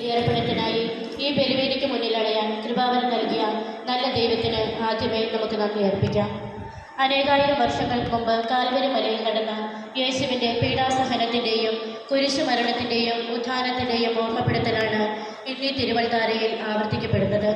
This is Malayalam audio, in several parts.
ഏർപ്പെടുത്തനായി ഈ ബലിവേദിക്ക് മുന്നിലടയാൻ കൃപാവരം നൽകിയ നല്ല ദൈവത്തിന് ആദ്യമേ നമുക്ക് നന്ദി അർപ്പിക്കാം. അനേകായിരം വർഷങ്ങൾക്ക് മുമ്പ് കാൽവരി മലയിൽ നടന്ന യേശുവിൻ്റെ പീഡാസഹനത്തിൻ്റെയും കുരിശുമരണത്തിൻ്റെയും ഉത്ഥാനത്തിൻ്റെയും ഓർമ്മപ്പെടുത്തലാണ് ഇന്നീ തിരുവൾധാരയിൽ ആവർത്തിക്കപ്പെടുന്നത്.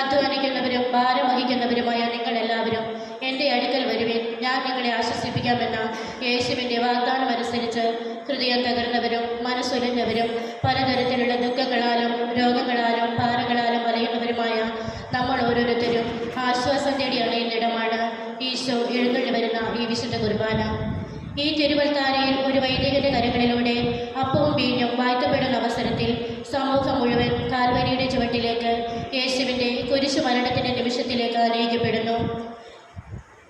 അധ്വാനിക്കുന്നവരും ഭാരം വഹിക്കുന്നവരുമായ നിങ്ങളെല്ലാവരും എൻ്റെ അടുക്കൽ വരുവിൻ, ഞാൻ നിങ്ങളെ ആശ്വസിപ്പിക്കാമെന്ന യേശുവിൻ്റെ വാഗ്ദാനമനുസരിച്ച് ഹൃദയം തകർന്നവരും മനസ്സുലഞ്ഞവരും പലതരത്തിലുള്ള ദുഃഖങ്ങളാലും രോഗങ്ങളാലും ഭാരങ്ങളാലും വലയുന്നവരുമായ നമ്മൾ ഓരോരുത്തരും ആശ്വാസം തേടി അണയുന്നിടമാണ് ഈശോ എഴുന്നള്ളി വരുന്ന ഈ വിശുദ്ധ കുർബാന. ഈ തിരുവൾധാരയിൽ ഒരു വൈദികന്റെ കരങ്ങളിലൂടെ അപ്പവും വീഞ്ഞും വാഴ്ത്തപ്പെടുന്ന അവസരത്തിൽ സമൂഹം മുഴുവൻ കാൽവരിയുടെ ചുവട്ടിലേക്ക്, യേശുവിൻ്റെ കുരിശു മരണത്തിൻ്റെ നിമിഷത്തിലേക്ക് നയിക്കപ്പെടുന്നു.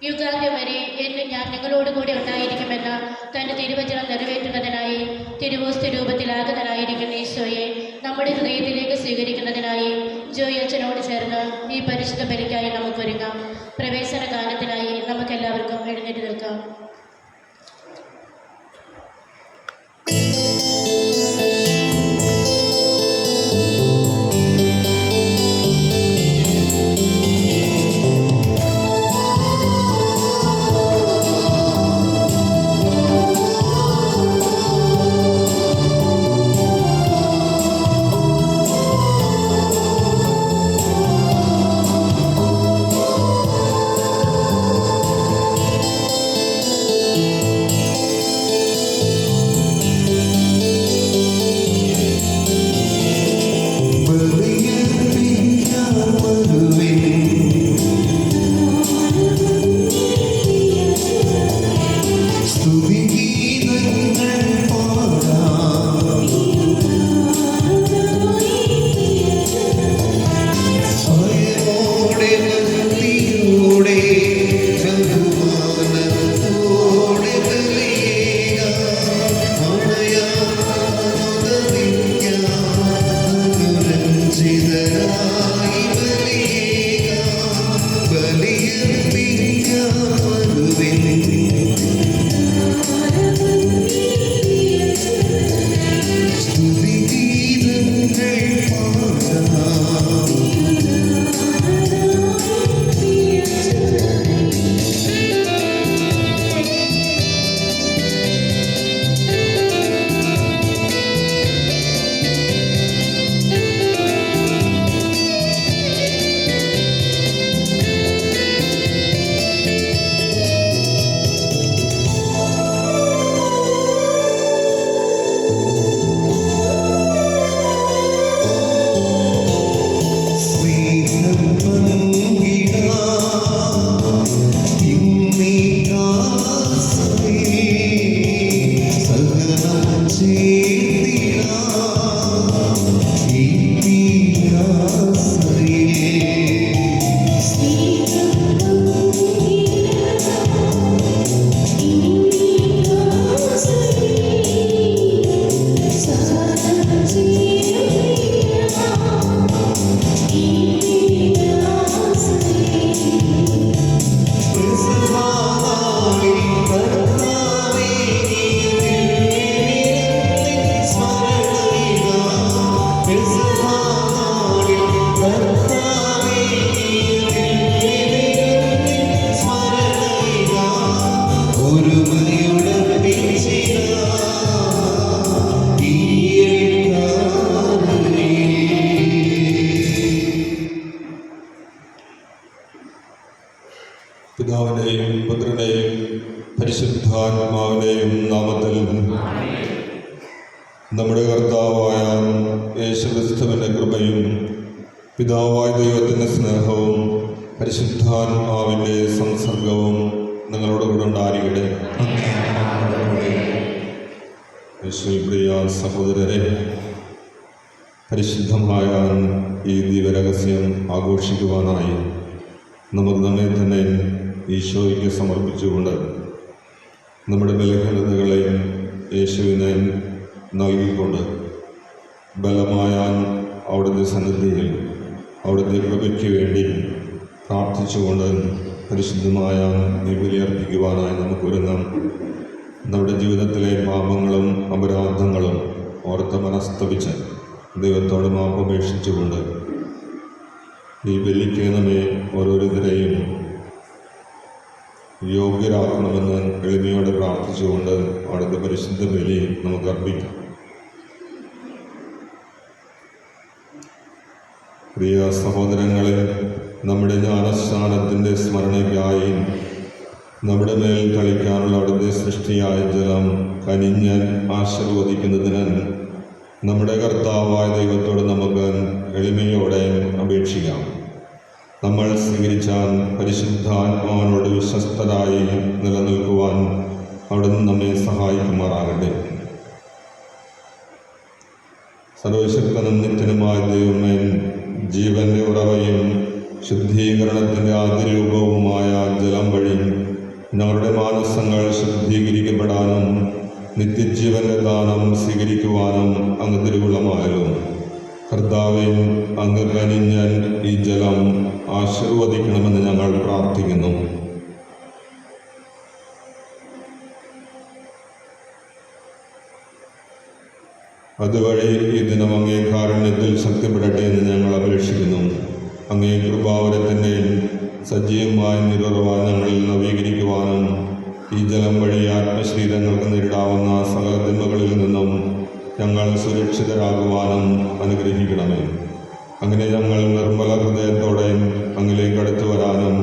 യുഗാന്ത്യം വരെ എന്ന് ഞാൻ നിങ്ങളോടുകൂടി ഉണ്ടായിരിക്കുമെന്ന തൻ്റെ തിരുവചനം നിറവേറ്റുന്നതിനായി തിരുവോസ്തി രൂപത്തിലാകുന്നതായിരിക്കുന്ന ഈശോയെ നമ്മുടെ ഹൃദയത്തിലേക്ക് സ്വീകരിക്കുന്നതിനായി ജോയി അച്ഛനോട് ചേർന്ന് ഈ പരിശുദ്ധ ബലിക്കായി നമുക്കൊരുങ്ങാം. പ്രവേശന ഗാനത്തിനായി നമുക്കെല്ലാവർക്കും എഴുന്നേറ്റ് നിൽക്കാം. പിതാവിൻ്റെയും പുത്രൻ്റെയും പരിശുദ്ധാത്മാവിൻ്റെയും നാമത്തിൽ നമ്മുടെ കർത്താവായ യേശുക്രിസ്തുവിൻ്റെ കൃപയും പിതാവായ ദൈവത്തിൻ്റെ സ്നേഹവും പരിശുദ്ധാത്മാവിൻ്റെ സംസർഗവും നിങ്ങളോട് കൂടെ ഉണ്ടായിരിക്കട്ടെ. യേശുവിൽ പ്രിയ സഹോദരരെ, പരിശുദ്ധമായ ഈ ദിവ്യരഹസ്യം ആഘോഷിക്കുവാനായി നമുക്ക് നമ്മെ തന്നെ ഈശോയ്ക്ക് സമർപ്പിച്ചുകൊണ്ട് നമ്മുടെ ബലഹീനതകളെ യേശുവിനെ നൽകിക്കൊണ്ട് ബലമായ അവിടുത്തെ സന്നിധിയിൽ അവിടുത്തെ കൃപയ്ക്ക് വേണ്ടി പ്രാർത്ഥിച്ചുകൊണ്ട് പരിശുദ്ധമായ ഈ ബലിയർപ്പിക്കുവാനായി നമുക്കൊരുങ്ങാം. നമ്മുടെ ജീവിതത്തിലെ പാപങ്ങളും അപരാധങ്ങളും ഓർത്ത് മനസ്തപിച്ച് ദൈവത്തോട് മാപ്പപേക്ഷിച്ചുകൊണ്ട് ഈ ബലിക്ക് നമ്മെ ഓരോരുത്തരെയും യോഗ്യരാക്കണമെന്ന് എളിമയോടെ പ്രാർത്ഥിച്ചുകൊണ്ട് അവിടുത്തെ പരിശുദ്ധ ബലി നമുക്ക് അർപ്പിക്കാം. പ്രിയ സഹോദരങ്ങളെ, നമ്മുടെ ജ്ഞാനസ്നാനത്തിൻ്റെ സ്മരണയ്ക്കായി നമ്മുടെ മേൽ തളിക്കാനുള്ള അവിടുത്തെ സൃഷ്ടിയായ ജലം കനിഞ്ഞ് ആശീർവദിക്കുന്നതിന് നമ്മുടെ കർത്താവായ ദൈവത്തോട് നമുക്ക് എളിമയോടെ അപേക്ഷിക്കാം. നമ്മൾ സ്വീകരിച്ച പരിശുദ്ധാത്മാവിനോട് വിശ്വസ്തരായി നിലനിൽക്കുവാൻ അവിടുന്ന് നമ്മെ സഹായിക്കുമാറാകട്ടെ. സർവശക്തനും നിത്യനുമായ ദൈവമേ, ജീവന്റെ ഉറവയും ശുദ്ധീകരണത്തിൻ്റെ ആദിരൂപവുമായ ജലം വഴി ഞങ്ങളുടെ മാനസങ്ങൾ ശുദ്ധീകരിക്കപ്പെടാനും നിത്യജീവന്റെ ദാനം സ്വീകരിക്കുവാനും അങ്ങ് തിരുവുള്ളമായല്ലോ. കർത്താവേ, അങ്ങ് കനിഞ്ഞാൽ ഈ ജലം ആശീർവദിക്കണമെന്ന് ഞങ്ങൾ പ്രാർത്ഥിക്കുന്നു. അതുവഴി ഈ ദിനം അങ്ങേ കാരുണ്യത്തിൽ ശക്തിപ്പെടട്ടെ എന്ന് ഞങ്ങൾ അപേക്ഷിക്കുന്നു. അങ്ങേ കൃപാവരത്തിൻ്റെ സജീവമായ നിരുറവാൻ ഞങ്ങളിൽ നവീകരിക്കുവാനും ഈ ജലം വഴി ആത്മശരീരങ്ങൾക്ക് നേരിടാവുന്ന സകല തിന്മകളിൽ നിന്നും ഞങ്ങൾ സുരക്ഷിതരാകുവാനും അനുഗ്രഹിക്കണമേ. അങ്ങനെ ഞങ്ങൾ നിർമ്മല ഹൃദയത്തോടെ അങ്ങിലേക്ക് അടുത്തു വരാനും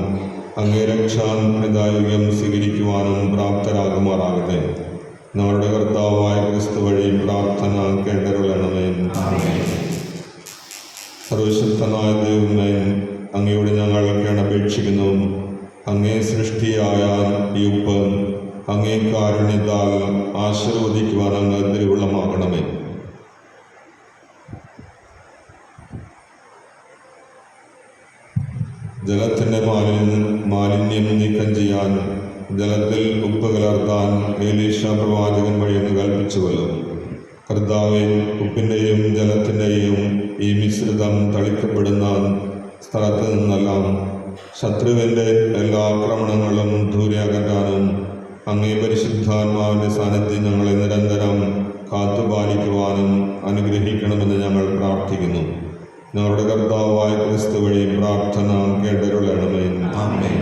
അങ്ങേ രക്ഷാദായകം സ്വീകരിക്കുവാനും പ്രാപ്തരാകുമാറാകട്ടെ. ഞങ്ങളുടെ കർത്താവായ ക്രിസ്തു വഴി പ്രാർത്ഥന കേട്ടരുളണമേ. സർവശക്തനായ ദൈവമേ, അങ്ങയോട് ഞങ്ങൾ കേണപേക്ഷിക്കുന്നു. അങ്ങേ സൃഷ്ടിയായ ഈ ഉപ്പ് അങ്ങേ കാരുണ്യത്താൽ ആശീർവദിക്കുവാൻ അങ്ങ് തിരുവുള്ളമാകണമേ. ജലത്തിൻ്റെ മാലിന്യം നീക്കം ചെയ്യാൻ ജലത്തിൽ ഉപ്പ് കലർത്താൻ ഏലീശ പ്രവാചകൻ വഴിയെന്ന് കൽപ്പിച്ചുവല്ലോ. കർത്താവേ, ഉപ്പിൻ്റെയും ജലത്തിൻ്റെയും ഈ മിശ്രിതം തളിക്കപ്പെടുന്ന സ്ഥലത്ത് നിന്നെല്ലാം ശത്രുവിൻ്റെ എല്ലാ ആക്രമണങ്ങളും ദൂരെ അകറ്റാനും അങ്ങേ പരിശുദ്ധാത്മാവിൻ്റെ സാന്നിധ്യം ഞങ്ങളെ നിരന്തരം കാത്തുപാലിക്കുവാനും അനുഗ്രഹിക്കണമെന്ന് ഞങ്ങൾ പ്രാർത്ഥിക്കുന്നു. ഞങ്ങളുടെ കർത്താവായ ക്രിസ്തു വഴി പ്രാർത്ഥന കേട്ടരുളണമേ. ആമേൻ.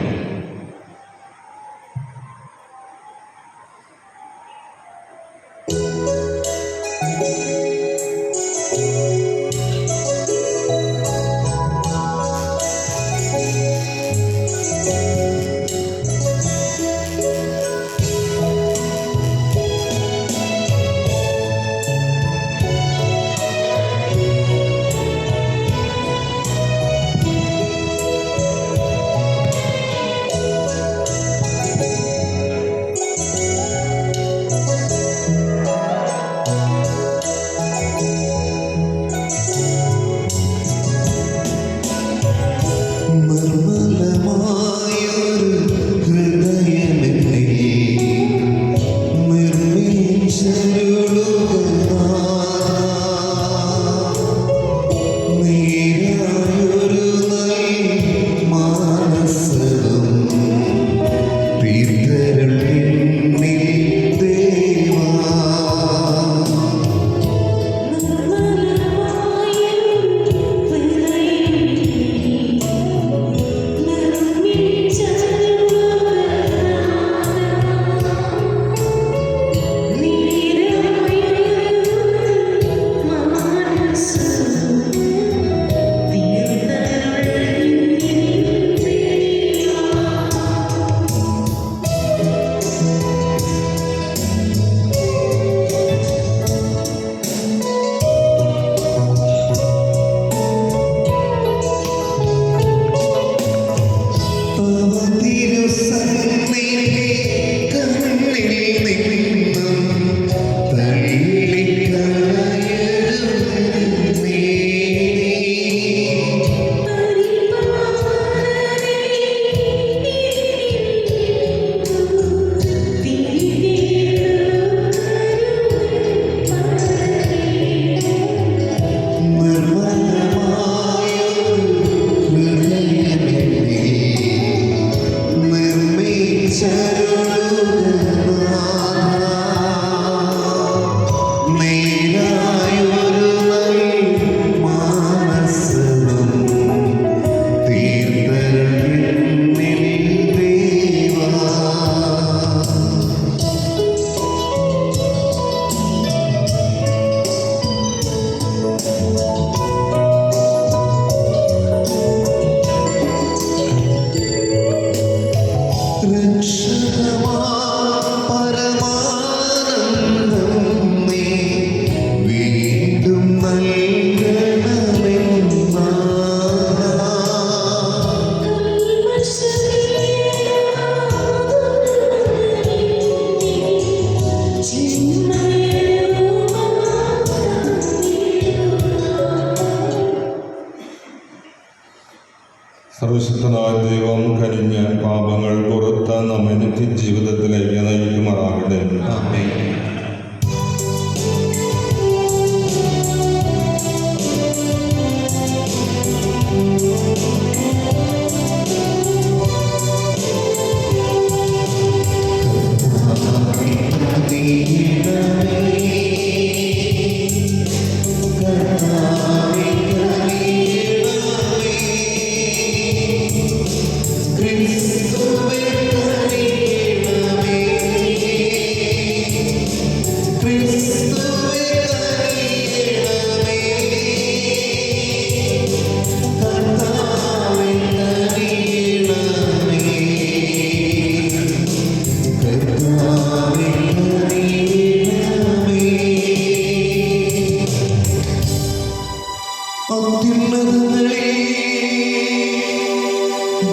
സർവശക്തനായ ദൈവം കനിഞ്ഞ് പാപങ്ങൾ പുറത്ത് നമ്മെ നിത്യജീവിതത്തിലേക്ക് നയിക്കുമാറാകട്ടെ. ആമേൻ.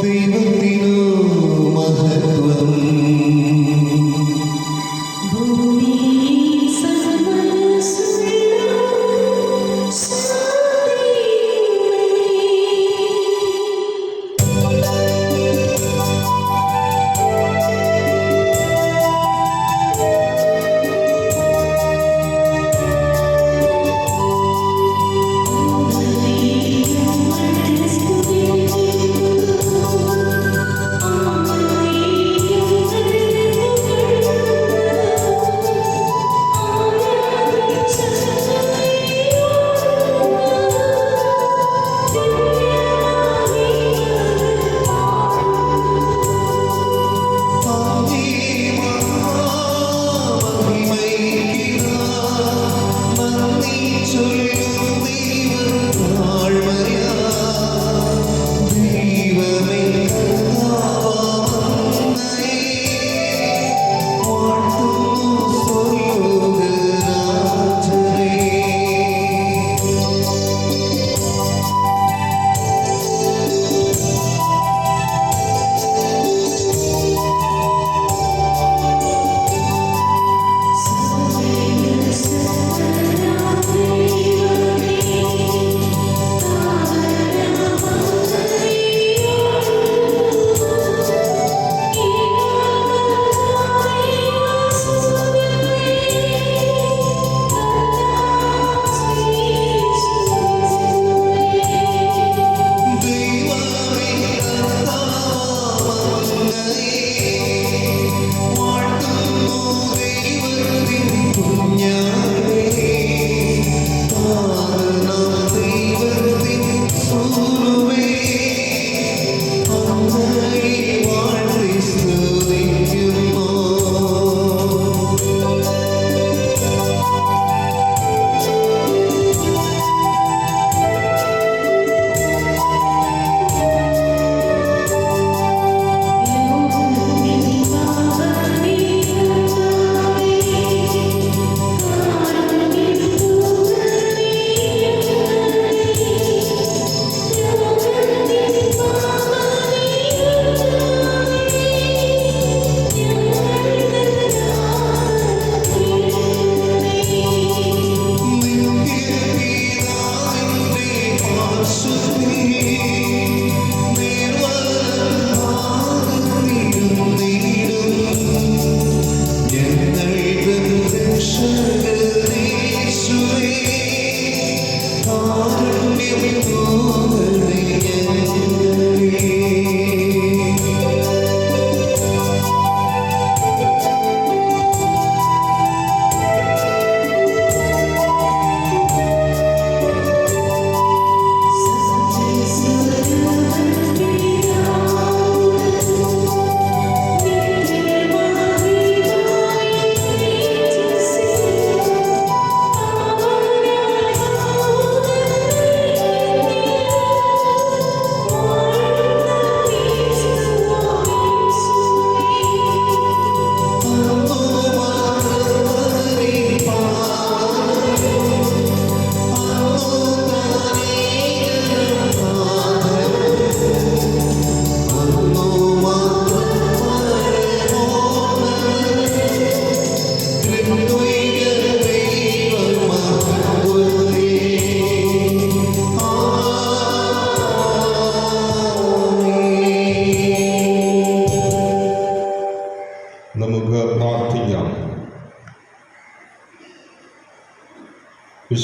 ദൈവത്തിനു മഹത്വം. Thank you.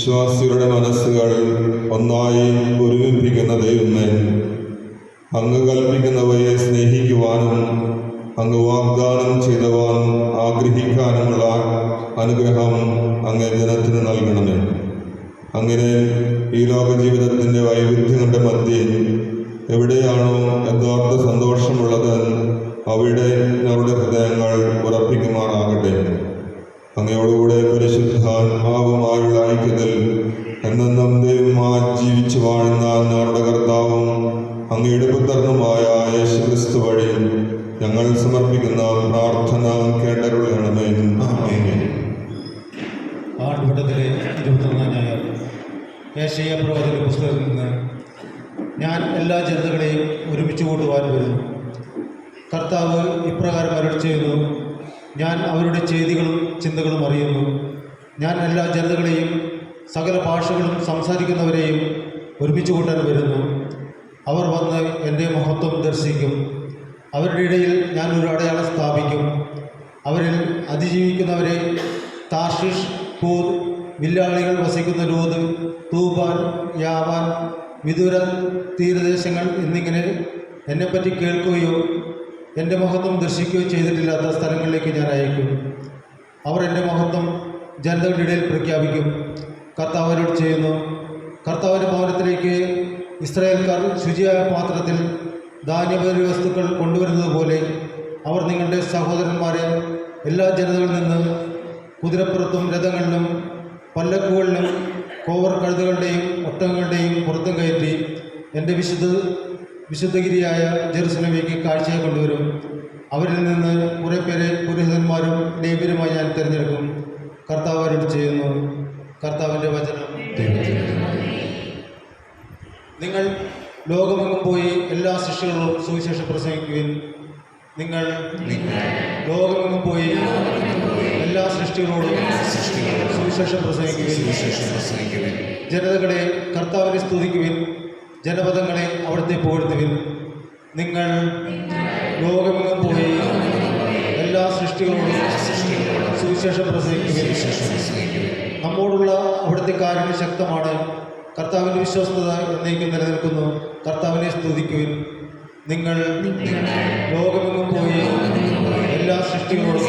വിശ്വാസികളുടെ മനസ്സുകൾ ഒന്നായി ഒരുമിപ്പിക്കുന്ന ദൈവമേ, അങ്ങ് കൽപ്പിക്കുന്നവയെ സ്നേഹിക്കുവാനും അങ്ങ് വാഗ്ദാനം ചെയ്തവാൻ ആഗ്രഹിക്കാനുമുള്ള അനുഗ്രഹം അങ്ങേ ജനത്തിന് നൽകണമേ. അങ്ങനെ ഈ ലോക ജീവിതത്തിൻ്റെ വൈവിധ്യങ്ങളുടെ മധ്യേ എവിടെയാണോ യഥാർത്ഥ സന്തോഷമുള്ളത് അവിടെ ഞങ്ങളുടെ ഹൃദയങ്ങൾ ഉറപ്പിക്കുമാറാകട്ടെ. അങ്ങയോടുകൂടെ പരിശുദ്ധാത്മാവുമായുള്ള ഐക്യത്തിൽ എന്നെന്നും ദൈവമായി ജീവിച്ചു വാഴുന്ന ഞങ്ങളുടെ കർത്താവും അങ്ങയുടെ പുത്രനുമായ യേശുക്രിസ്തു വഴി ഞങ്ങൾ സമർപ്പിക്കുന്ന പ്രാർത്ഥന കേട്ടരുളണമേ. ആമേൻ. ആണ്ടുവട്ടത്തിലെ 21 ഞായർ യേശയ്യാ പ്രവാചകന്റെ പുസ്തകത്തിൽ നിന്ന് ഞാൻ എല്ലാ ജനതകളെയും ഒരുമിച്ച് കൂട്ടുവാൻ വരുന്നു. കർത്താവ് ഇപ്രകാരം അരുളി ചെയ്യുന്നു: ഞാൻ അവരുടെ ചെയ്തികളും ചിന്തകളും അറിയുന്നു. ഞാൻ എല്ലാ ജനതകളെയും സകല ഭാഷകളും സംസാരിക്കുന്നവരെയും ഒരുമിച്ച് കൂട്ടാൻ വരുന്നു. അവർ വന്ന് എൻ്റെ മഹത്വം ദർശിക്കും. അവരുടെ ഇടയിൽ ഞാൻ ഒരു അടയാളം സ്ഥാപിക്കും. അവരിൽ അതിജീവിക്കുന്നവരെ താർഷിഷ്, പൂർ, വില്ലാളികൾ വസിക്കുന്ന ലൂദ്, തൂബാൻ, യാവാൻ, വിദൂര തീരദേശങ്ങൾ എന്നിങ്ങനെ എന്നെപ്പറ്റി കേൾക്കുകയോ എൻ്റെ മഹത്വം ദർശിക്കുകയോ ചെയ്തിട്ടില്ലാത്ത സ്ഥലങ്ങളിലേക്ക് ഞാൻ അയക്കും. അവർ എൻ്റെ മഹത്വം ജനതകളുടെ ഇടയിൽ പ്രഖ്യാപിക്കും. കർത്താവ് അരുളി ചെയ്യുന്നു: കർത്താവിൻ്റെ ഭവനത്തിലേക്ക് ഇസ്രായേൽക്കാർ ശുചിയായ പാത്രത്തിൽ ധാന്യപരി വസ്തുക്കൾ കൊണ്ടുവരുന്നത് പോലെ അവർ നിങ്ങളുടെ സഹോദരന്മാരെ എല്ലാ ജനതകളിൽ നിന്ന് കുതിരപ്പുറത്തും രഥങ്ങളിലും പല്ലക്കുകളിലും കോവർ കഴുതകളുടെയും ഒട്ടകങ്ങളുടെയും പുറത്തും കയറ്റി എൻ്റെ വിശുദ്ധഗിരിയായ ജെറുസലേമിലേക്ക് കാഴ്ചയെ കൊണ്ടുവരും. അവരിൽ നിന്ന് കുറേ പേരെ പുരോഹിതന്മാരും ലേവ്യരുമായി ഞാൻ തിരഞ്ഞെടുക്കും. കർത്താവ് അരുളി ചെയ്യുന്നു. കർത്താവിൻ്റെ വചനം. നിങ്ങൾ ലോകമെങ്ങും പോയി എല്ലാ സൃഷ്ടികളോടും സുവിശേഷം പ്രസംഗിക്കുവിൻ. നിങ്ങൾ ലോകമെങ്ങും പോയി എല്ലാ സൃഷ്ടികളോടും സുവിശേഷം പ്രസംഗിക്കുവിൻ. ജനതകളെ കർത്താവിനെ സ്തുതിക്കുവിൻ. ജനപദങ്ങളെ അവിടുത്തെ പുകഴ്ത്തുവിൻ. നിങ്ങൾ ലോകമെങ്ങും പോയി എല്ലാ സൃഷ്ടികളോടും സുവിശേഷം പ്രസംഗിക്കുവിൻ. നമ്മോടുള്ള അവിടുത്തെ കാരുണ്യം ശക്തമാണ്. കർത്താവിൻ്റെ വിശ്വസ്തത എന്നേക്കും നിലനിൽക്കുന്നു. കർത്താവിനെ സ്തുതിക്കുവിൻ. നിങ്ങൾ ലോകമെങ്ങും പോയി എല്ലാ സൃഷ്ടികളോടും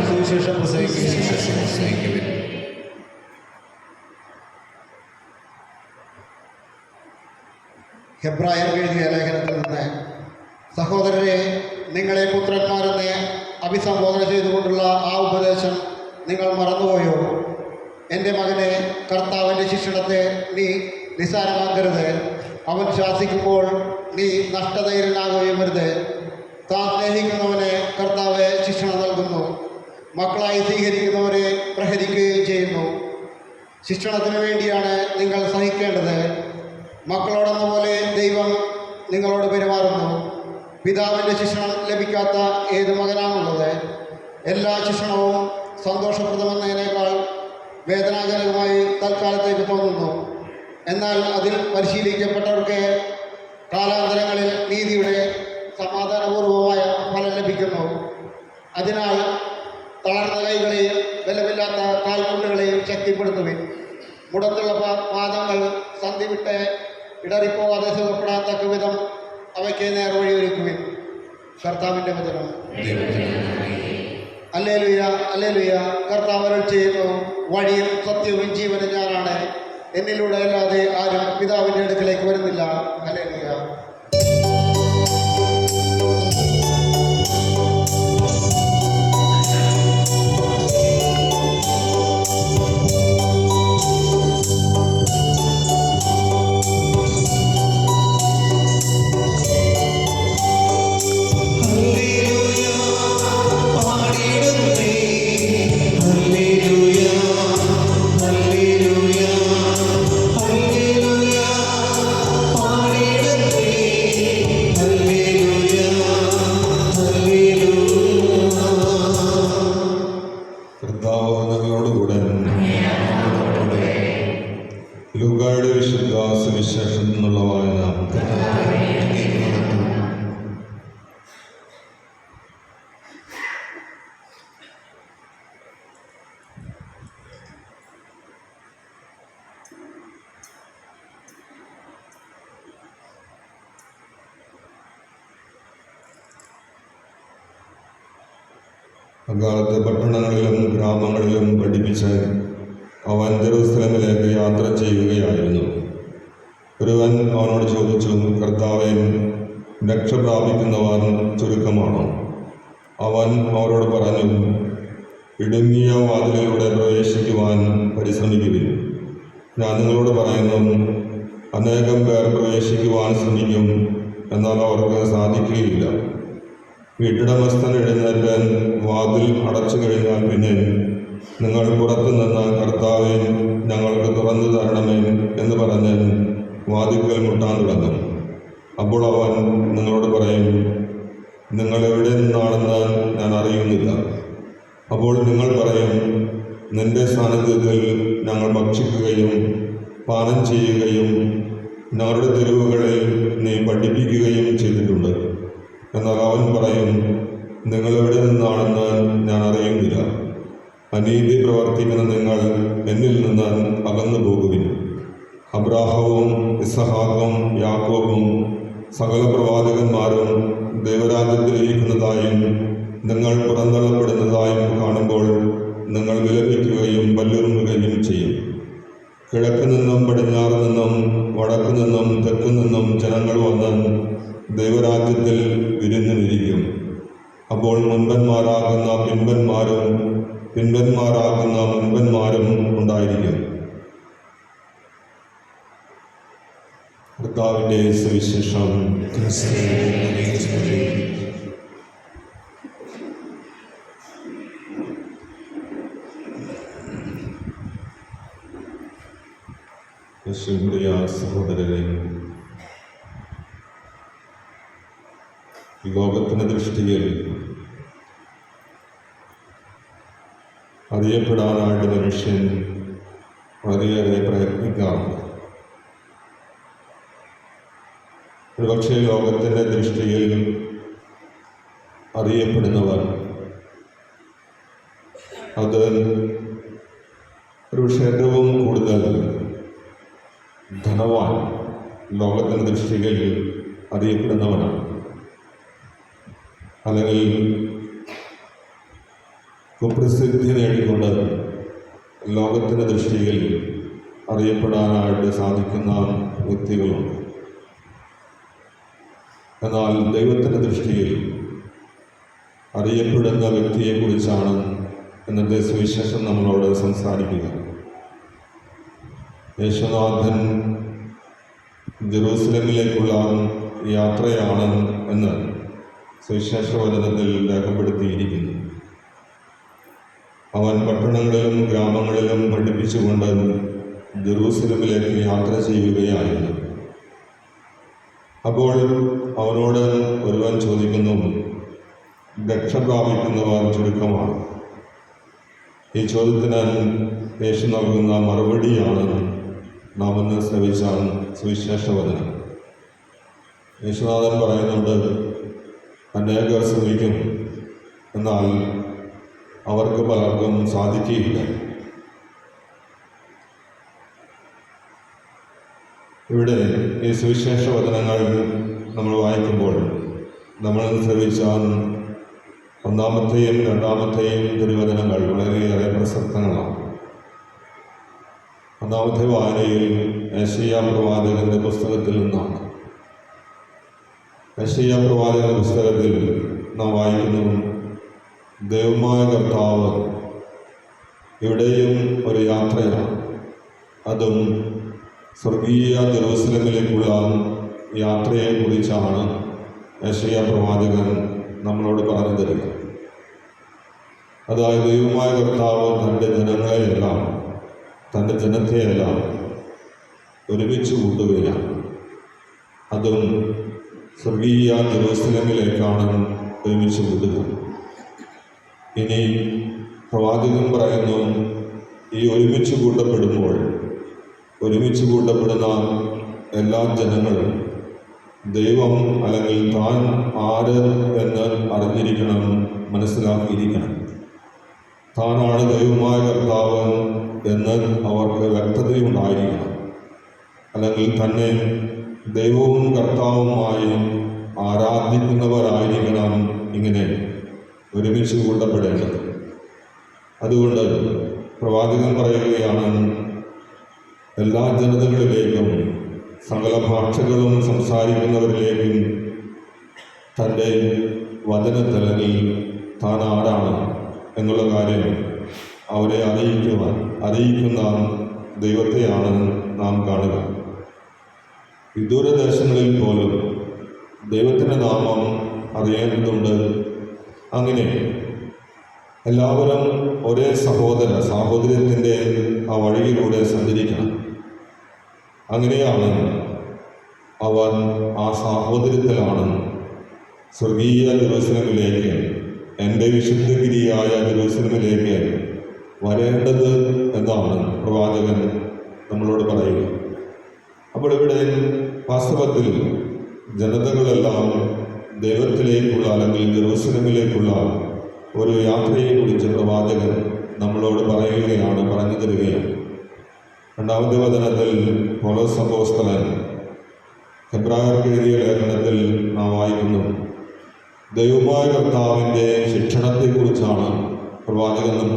സുവിശേഷം പ്രസംഗിക്കുവിൻ. ഹെബ്രായർ എഴുതിയ ലേഖനത്തിൽ നിന്ന്: സഹോദരരെ, നിങ്ങളെ പുത്രന്മാരെന്ന് അഭിസംബോധന ചെയ്തുകൊണ്ടുള്ള ആ ഉപദേശം നിങ്ങൾ മറന്നുപോയോ? എൻ്റെ മകനെ, കർത്താവിൻ്റെ ശിക്ഷണത്തെ നീ നിസ്സാരമാക്കരുത്. അവൻ ശാസിക്കുമ്പോൾ നീ നഷ്ടധൈര്യനാകുകയും വരുത്. താൻ സ്നേഹിക്കുന്നവനെ കർത്താവ് ശിക്ഷണം നൽകുന്നു. മക്കളായി സ്വീകരിക്കുന്നവരെ പ്രഹരിക്കുകയും ചെയ്യുന്നു. ശിക്ഷണത്തിന് വേണ്ടിയാണ് നിങ്ങൾ സഹിക്കേണ്ടത്. മക്കളോടെന്ന പോലെ ദൈവം നിങ്ങളോട് പെരുമാറുന്നു. പിതാവിൻ്റെ ശിക്ഷണം ലഭിക്കാത്ത ഏത് മകനാണുള്ളത്? എല്ലാ ശിക്ഷണവും സന്തോഷപ്രദമെന്നതിനേക്കാൾ വേദനാജനകമായി തൽക്കാലത്തേക്ക് തോന്നുന്നു. എന്നാൽ അതിൽ പരിശീലിക്കപ്പെട്ടവർക്ക് കാലാന്തരങ്ങളിൽ നീതിയുടെ സമാധാനപൂർവമായ ഫലം ലഭിക്കുന്നു. അതിനാൽ തളർന്ന കൈകളെയും ബലമില്ലാത്ത കാൽമുട്ടുകളെയും ശക്തിപ്പെടുത്തുവിൻ. മുടന്തുള്ള പാദങ്ങൾ സന്ധി വിട്ട് ഇടറിപ്പോവാതെ സുഖപ്പെടാൻ തക്ക വിധം അവയ്ക്ക് നേർവഴി ഒരുക്കുവിൻ. കർത്താവിൻ്റെ വചനം. Hallelujah, hallelujah. കർത്താവ് അരുളി ചെയ്യുന്നു: വഴിയും സത്യവും ജീവനും ഞാനാണ്. എന്നിലൂടെ അല്ലാതെ ആരും പിതാവിൻ്റെ അടുക്കലേക്ക് വരുന്നില്ല. ഹല്ലേലൂയ. ലൂക്കായുടെ വിശുദ്ധ സുവിശേഷത്തിൽ നിന്നുള്ള വായന. അക്കാലത്തെ പട്ടണങ്ങളിലും ഗ്രാമങ്ങളിലും പഠിപ്പിച്ച് അവൻ ജെറൂസലേമിലേക്ക് യാത്ര ചെയ്യുകയായിരുന്നു. ഒരുവൻ അവനോട് ചോദിച്ചു, കർത്താവേ, രക്ഷ പ്രാപിക്കുന്നവർ ചുരുക്കമാണോ? അവൻ അവരോട് പറഞ്ഞു, ഇടുങ്ങിയ വാതിലിലൂടെ പ്രവേശിക്കുവാൻ പരിശ്രമിക്കുവിൻ. ഞാൻ നിങ്ങളോട് പറയുന്നു, അനേകം പേർ പ്രവേശിക്കുവാൻ ശ്രമിക്കും, എന്നാൽ അവർക്ക് സാധിക്കുകയില്ല. വീട്ടുടമസ്ഥൻ എഴുന്നേറ്റ് വാതിൽ അടച്ചു കഴിഞ്ഞാൽ പിന്നെ നിങ്ങൾ പുറത്തു നിന്ന് കർത്താവേ, ഞങ്ങൾക്ക് തുറന്നു തരണമേ എന്ന് പറഞ്ഞ് വാതിൽക്കൽ മുട്ടാൻ തുടങ്ങും. അപ്പോൾ അവൻ നിങ്ങളോട് പറയും, നിങ്ങൾ എവിടെ നിന്നാണെന്ന് ഞാൻ അറിയുന്നില്ല. അപ്പോൾ നിങ്ങൾ പറയും, നിന്റെ സാന്നിധ്യത്തിൽ ഞങ്ങൾ ഭക്ഷിക്കുകയും പാനം ചെയ്യുകയും ഞങ്ങളുടെ തെരുവുകളിൽ നീ പഠിപ്പിക്കുകയും ചെയ്തിട്ടുണ്ട്. എന്നാൽ അവൻ പറയും, നിങ്ങൾ എവിടെ നിന്നാണെന്ന് ഞാൻ അറിയുന്നില്ല. അനീതി പ്രവർത്തിക്കുന്ന നിങ്ങൾ എന്നിൽ നിന്ന് അകന്നു പോകുവിൻ. അബ്രാഹവും ഇസഹാക്കും യാക്കോബും സകല പ്രവാചകന്മാരും ദൈവരാജ്യത്തിലിരിക്കുന്നതായും നിങ്ങൾ പുറന്തള്ളപ്പെടുന്നതായും കാണുമ്പോൾ നിങ്ങൾ വിലപിക്കുകയും പല്ലുറുമ്പുകയും ചെയ്യും. കിഴക്ക് നിന്നും പടിഞ്ഞാറ് നിന്നും വടക്കു നിന്നും തെക്കു നിന്നും ജനങ്ങൾ വന്ന് ദൈവരാജ്യത്തിൽ വിരുന്നിരിക്കും. അപ്പോൾ മുൻപന്മാരാകുന്ന പിൻപന്മാരും പിൻപന്മാരാകുന്ന മുൻപന്മാരും ഉണ്ടായിരിക്കും. കർത്താവിൻ്റെ സുവിശേഷം. പ്രിയ സഹോദരരെ, ലോകത്തിൻ്റെ ദൃഷ്ടിയിൽ അറിയപ്പെടാനായിട്ട് മനുഷ്യൻ വളരെയേറെ പ്രയത്നിക്കാറുണ്ട്. ഒരുപക്ഷെ ലോകത്തിൻ്റെ ദൃഷ്ടിയിൽ അറിയപ്പെടുന്നവർ അത് ഒരുപക്ഷെ ഏറ്റവും കൂടുതൽ ധനവാൻ ലോകത്തിൻ്റെ ദൃഷ്ടിയിൽ അറിയപ്പെടുന്നവനാണ്. അല്ലെങ്കിൽ കുപ്രസിദ്ധി നേടിക്കൊണ്ട് ലോകത്തിൻ്റെ ദൃഷ്ടിയിൽ അറിയപ്പെടാനായിട്ട് സാധിക്കുന്ന വ്യക്തികളുണ്ട്. എന്നാൽ ദൈവത്തിൻ്റെ ദൃഷ്ടിയിൽ അറിയപ്പെടുന്ന വ്യക്തിയെക്കുറിച്ചാണ് ഇന്നത്തെ സുവിശേഷം നമ്മളോട് സംസാരിക്കുക. യേശുനാഥൻ ജെറൂസലേമിലേക്കുള്ള യാത്രയാണ് എന്ന് സുവിശേഷവചനത്തിൽ രേഖപ്പെടുത്തിയിരിക്കുന്നു. അവൻ പട്ടണങ്ങളിലും ഗ്രാമങ്ങളിലും പഠിപ്പിച്ചുകൊണ്ട് ജെറൂസലേമിലേക്ക് യാത്ര ചെയ്യുകയായിരുന്നു. അപ്പോൾ അവനോട് ഒരുവൻ ചോദിക്കുന്നു, രക്ഷ പ്രാപിക്കുന്നവർ ചുരുക്കമാണ്. ഈ ചോദ്യത്തിന് യേശു നൽകുന്ന മറുപടിയാണ് നാം ഇന്ന് ശ്രവിച്ച സുവിശേഷവചനം. യേശുനാഥൻ പറയുന്നുണ്ട്, അനേകർ ശ്രമിക്കും, എന്നാൽ അവർക്ക് പലർക്കും സാധിക്കുകയില്ല. ഇവിടെ ഈ സുവിശേഷ വചനങ്ങൾ നമ്മൾ വായിക്കുമ്പോൾ നമ്മൾ ശ്രവിച്ച ഒന്നാമത്തെയും രണ്ടാമത്തെയും തിരുവചനങ്ങൾ വളരെയേറെ പ്രസക്തങ്ങളാണ്. ഒന്നാമത്തെ വായനയിൽ യെശയ്യാ പ്രവാചകന്റെ പുസ്തകത്തിൽ നിന്നാണ്. യെശയ്യാ പ്രവാചകന്റെ പുസ്തകത്തിൽ നാം വായിക്കുന്നു, ദൈവമായ കർത്താവ് ഇവിടെയും ഒരു യാത്രയാണ്. അതും സ്വർഗീയ ജെറൂസലേമിലേക്കുള്ള യാത്രയെക്കുറിച്ചാണ് യെശയ്യാ പ്രവാചകൻ നമ്മളോട് പറഞ്ഞു തരിക. അതായത് ദൈവമായ കർത്താവ് തൻ്റെ ജനങ്ങളെയെല്ലാം, തൻ്റെ ജനത്തെയെല്ലാം ഒരുമിച്ച് കൂട്ടുകയാണ്. അതും സ്വർഗീയ ജെറൂസലേമിലേക്കാണ് ഒരുമിച്ച് കൂട്ടുക. ഇനി പ്രവാചകൻ പറയുന്നു, ഈ ഒരുമിച്ച് കൂട്ടപ്പെടുമ്പോൾ ഒരുമിച്ച് കൂട്ടപ്പെടുന്ന എല്ലാ ജനങ്ങളും ദൈവം അല്ലെങ്കിൽ താൻ ആര് എന്ന് അറിഞ്ഞിരിക്കണം, മനസ്സിലാക്കിയിരിക്കണം. താനാണ് ദൈവമായ കർത്താവ് എന്ന് അവർക്ക് വ്യക്തതയുണ്ടായിരിക്കണം. അല്ലെങ്കിൽ തന്നെ ദൈവവും കർത്താവുമായി ആരാധിക്കുന്നവരായിരിക്കണം ഇങ്ങനെ ഒരുമിച്ച് കൂട്ടപ്പെടേണ്ടത്. അതുകൊണ്ട് പ്രവാചകൻ പറയുകയാണ്, എല്ലാ ജനതകളിലേക്കും സകല ഭാഷകളും സംസാരിക്കുന്നവരിലേക്കും തൻ്റെ വചനത്തിലെങ്കിൽ താൻ ആരാണ് എന്നുള്ള കാര്യം അവരെ അറിയിക്കുന്ന ദൈവത്തെയാണ് നാം കാണുക. വിദൂരദേശങ്ങളിൽ പോലും ദൈവത്തിൻ്റെ നാമം അറിയേണ്ടതുണ്ട്. അങ്ങനെ എല്ലാവരും ഒരേ സാഹോദര്യത്തിൻ്റെ ആ വഴിയിലൂടെ സഞ്ചരിക്കണം. അങ്ങനെയാണ് അവർ ആ സാഹോദര്യത്തിലാണ് സ്വർഗീയ ജെറൂസലമിലേക്ക്, എൻ്റെ വിശുദ്ധഗിരിയായ ജെറൂസലമിലേക്ക് വരേണ്ടത് എന്നാണ് പ്രവാചകൻ നമ്മളോട് പറയുക. അപ്പോൾ ഇവിടെ വാസ്തവത്തിൽ ജനതകളെല്ലാം ദൈവത്തിലേക്കുള്ള അല്ലെങ്കിൽ ജെറൂസലമിലേക്കുള്ള ഒരു യാത്രയെക്കുറിച്ച് പ്രവാചകൻ നമ്മളോട് പറഞ്ഞു തരികയാണ്. രണ്ടാമത്തെ വചനത്തിൽ പൗലോസ് അപ്പോസ്തലൻ ഹെബ്രായർക്ക് എഴുതിയ ലേഖനത്തിൽ നാം വായിക്കുന്നു, ദൈവമായ കർത്താവിൻ്റെ ശിക്ഷണത്തെക്കുറിച്ചാണ് പ്രവാചകൻ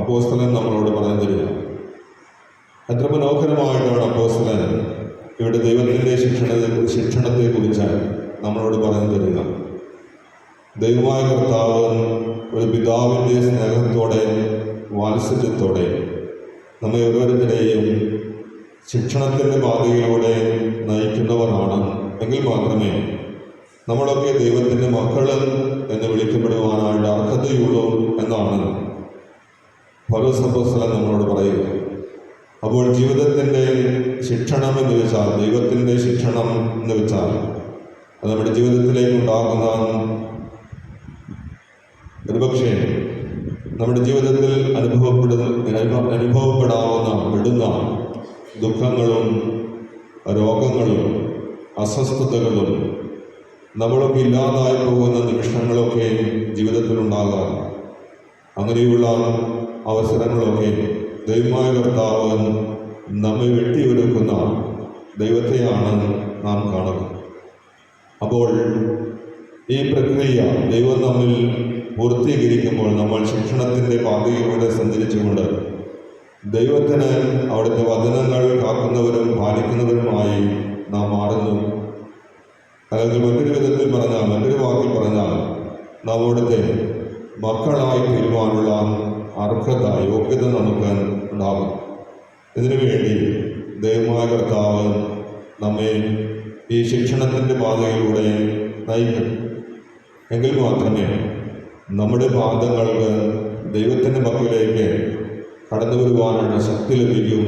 അപ്പോസ്തലൻ നമ്മളോട് പറഞ്ഞു തരിക. എത്ര മനോഹരമായിട്ടാണ് അപ്പോസ്തലൻ ഇവിടെ ദൈവത്തിൻ്റെ ശിക്ഷണത്തെക്കുറിച്ച് നമ്മളോട് പറഞ്ഞു തരിക. ദൈവമായ കർത്താവ് ഒരു പിതാവിൻ്റെ സ്നേഹത്തോടെ വാത്സല്യത്തോടെ നമ്മെ ഓരോരുത്തരെയും ശിക്ഷണത്തിൻ്റെ പാതയിലൂടെ നയിക്കുന്നവരാണ്. എങ്കിൽ മാത്രമേ നമ്മളൊക്കെ ദൈവത്തിൻ്റെ മക്കൾ എന്ന് വിളിക്കപ്പെടുവാനായിട്ട് അർഹതയുള്ളൂ എന്നാണ് പൗലോസ് അപ്പോസ്തലൻ നമ്മളോട് പറയുക. അപ്പോൾ ജീവിതത്തിൻ്റെ ശിക്ഷണം എന്ന് വെച്ചാൽ, ദൈവത്തിൻ്റെ ശിക്ഷണം എന്ന് വെച്ചാൽ അത് നമ്മുടെ ജീവിതത്തിലേക്ക് ഉണ്ടാകുന്ന, ഒരുപക്ഷെ നമ്മുടെ ജീവിതത്തിൽ പെടുന്ന ദുഃഖങ്ങളും രോഗങ്ങളും അസ്വസ്ഥതകളും നമ്മളൊക്കെ ഇല്ലാതായി പോകുന്ന നിമിഷങ്ങളൊക്കെ ജീവിതത്തിലുണ്ടാകാം. അങ്ങനെയുള്ള അവസരങ്ങളൊക്കെ ദൈവമായ കർത്താവ് നമ്മെ വെട്ടിയൊരുക്കുന്ന ദൈവത്തെയാണ് നാം കാണുന്നത്. അപ്പോൾ ഈ പ്രക്രിയ ദൈവം നമ്മിൽ പൂർത്തീകരിക്കുമ്പോൾ നമ്മൾ ശിക്ഷണത്തിൻ്റെ പാതയിലൂടെ സഞ്ചരിച്ചുകൊണ്ട് ദൈവത്തിന് അവിടുത്തെ വചനങ്ങൾ കാക്കുന്നവരും പാലിക്കുന്നവരുമായി നാം മാറുന്നു. അല്ലെങ്കിൽ മറ്റൊരു വാക്കിൽ പറഞ്ഞാൽ നാം അവിടുത്തെ മക്കളായി തീരുവാനുള്ള അർഹത, യോഗ്യത നമുക്ക് ഉണ്ടാകും. ഇതിനുവേണ്ടി ദൈവമായ കർത്താവ് നമ്മെ ഈ ശിക്ഷണത്തിൻ്റെ പാതയിലൂടെ നയിക്കും. എങ്കിൽ മാത്രമേ നമ്മുടെ പാദങ്ങൾക്ക് ദൈവത്തിൻ്റെ മക്കളിലേക്ക് കടന്നു വരുവാനുള്ള ശക്തി ലഭിക്കും.